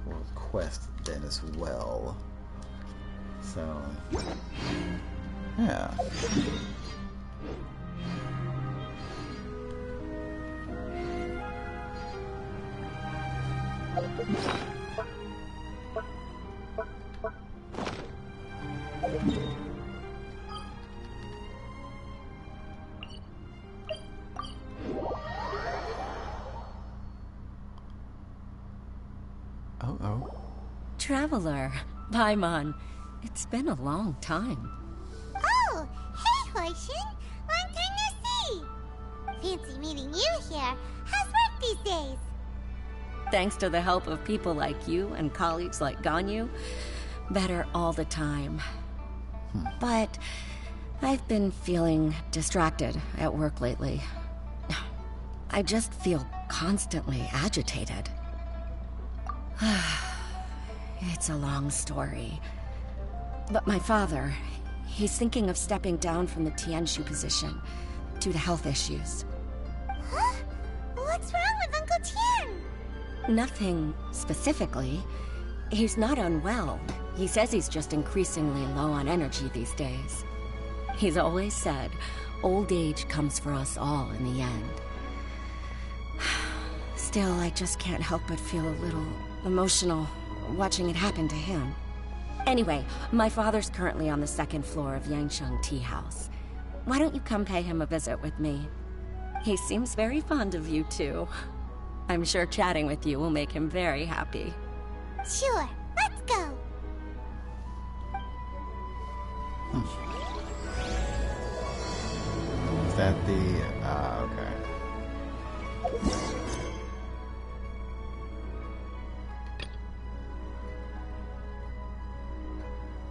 world quest then as well. So, yeah. Uh-oh. Traveler, Paimon, it's been a long time. Oh, hey, Hoishin. Long time no see. Fancy meeting you here. How's work these days? Thanks to the help of people like you and colleagues like Ganyu, better all the time. But I've been feeling distracted at work lately. I just feel constantly agitated. It's a long story. But my father, he's thinking of stepping down from the Tianshu position due to health issues. Huh? What's wrong with Uncle Tian? Nothing specifically. He's not unwell. He says he's just increasingly low on energy these days. He's always said, old age comes for us all in the end. Still, I just can't help but feel a little emotional watching it happen to him. Anyway, my father's currently on the second floor of Yangsheng Tea House. Why don't you come pay him a visit with me? He seems very fond of you, too. I'm sure chatting with you will make him very happy. Sure, let's go. Is that the... okay.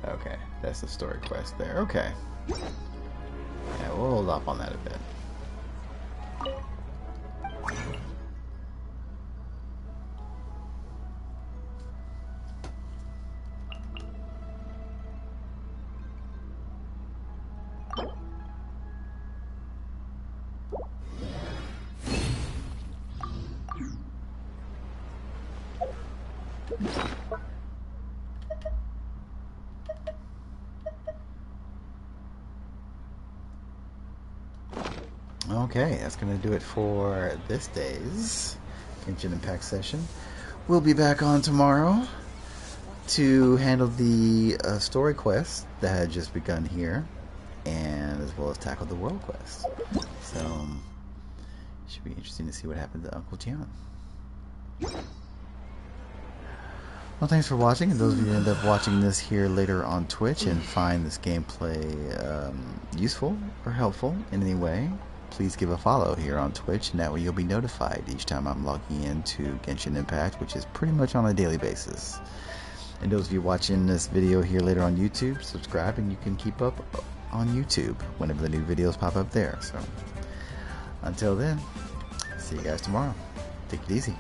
Okay, that's the story quest there. Okay. Yeah, we'll hold off on that a bit. Okay, that's going to do it for this day's Genshin Impact session. We'll be back on tomorrow to handle the story quest that had just begun here, and as well as tackle the world quest. So, should be interesting to see what happens to Uncle Tian. Well, thanks for watching, and those of you who end up watching this here later on Twitch and find this gameplay useful or helpful in any way, please give a follow here on Twitch, and that way you'll be notified each time I'm logging into Genshin Impact, which is pretty much on a daily basis. And those of you watching this video here later on YouTube, subscribe and you can keep up on YouTube whenever the new videos pop up there. So, until then, see you guys tomorrow. Take it easy.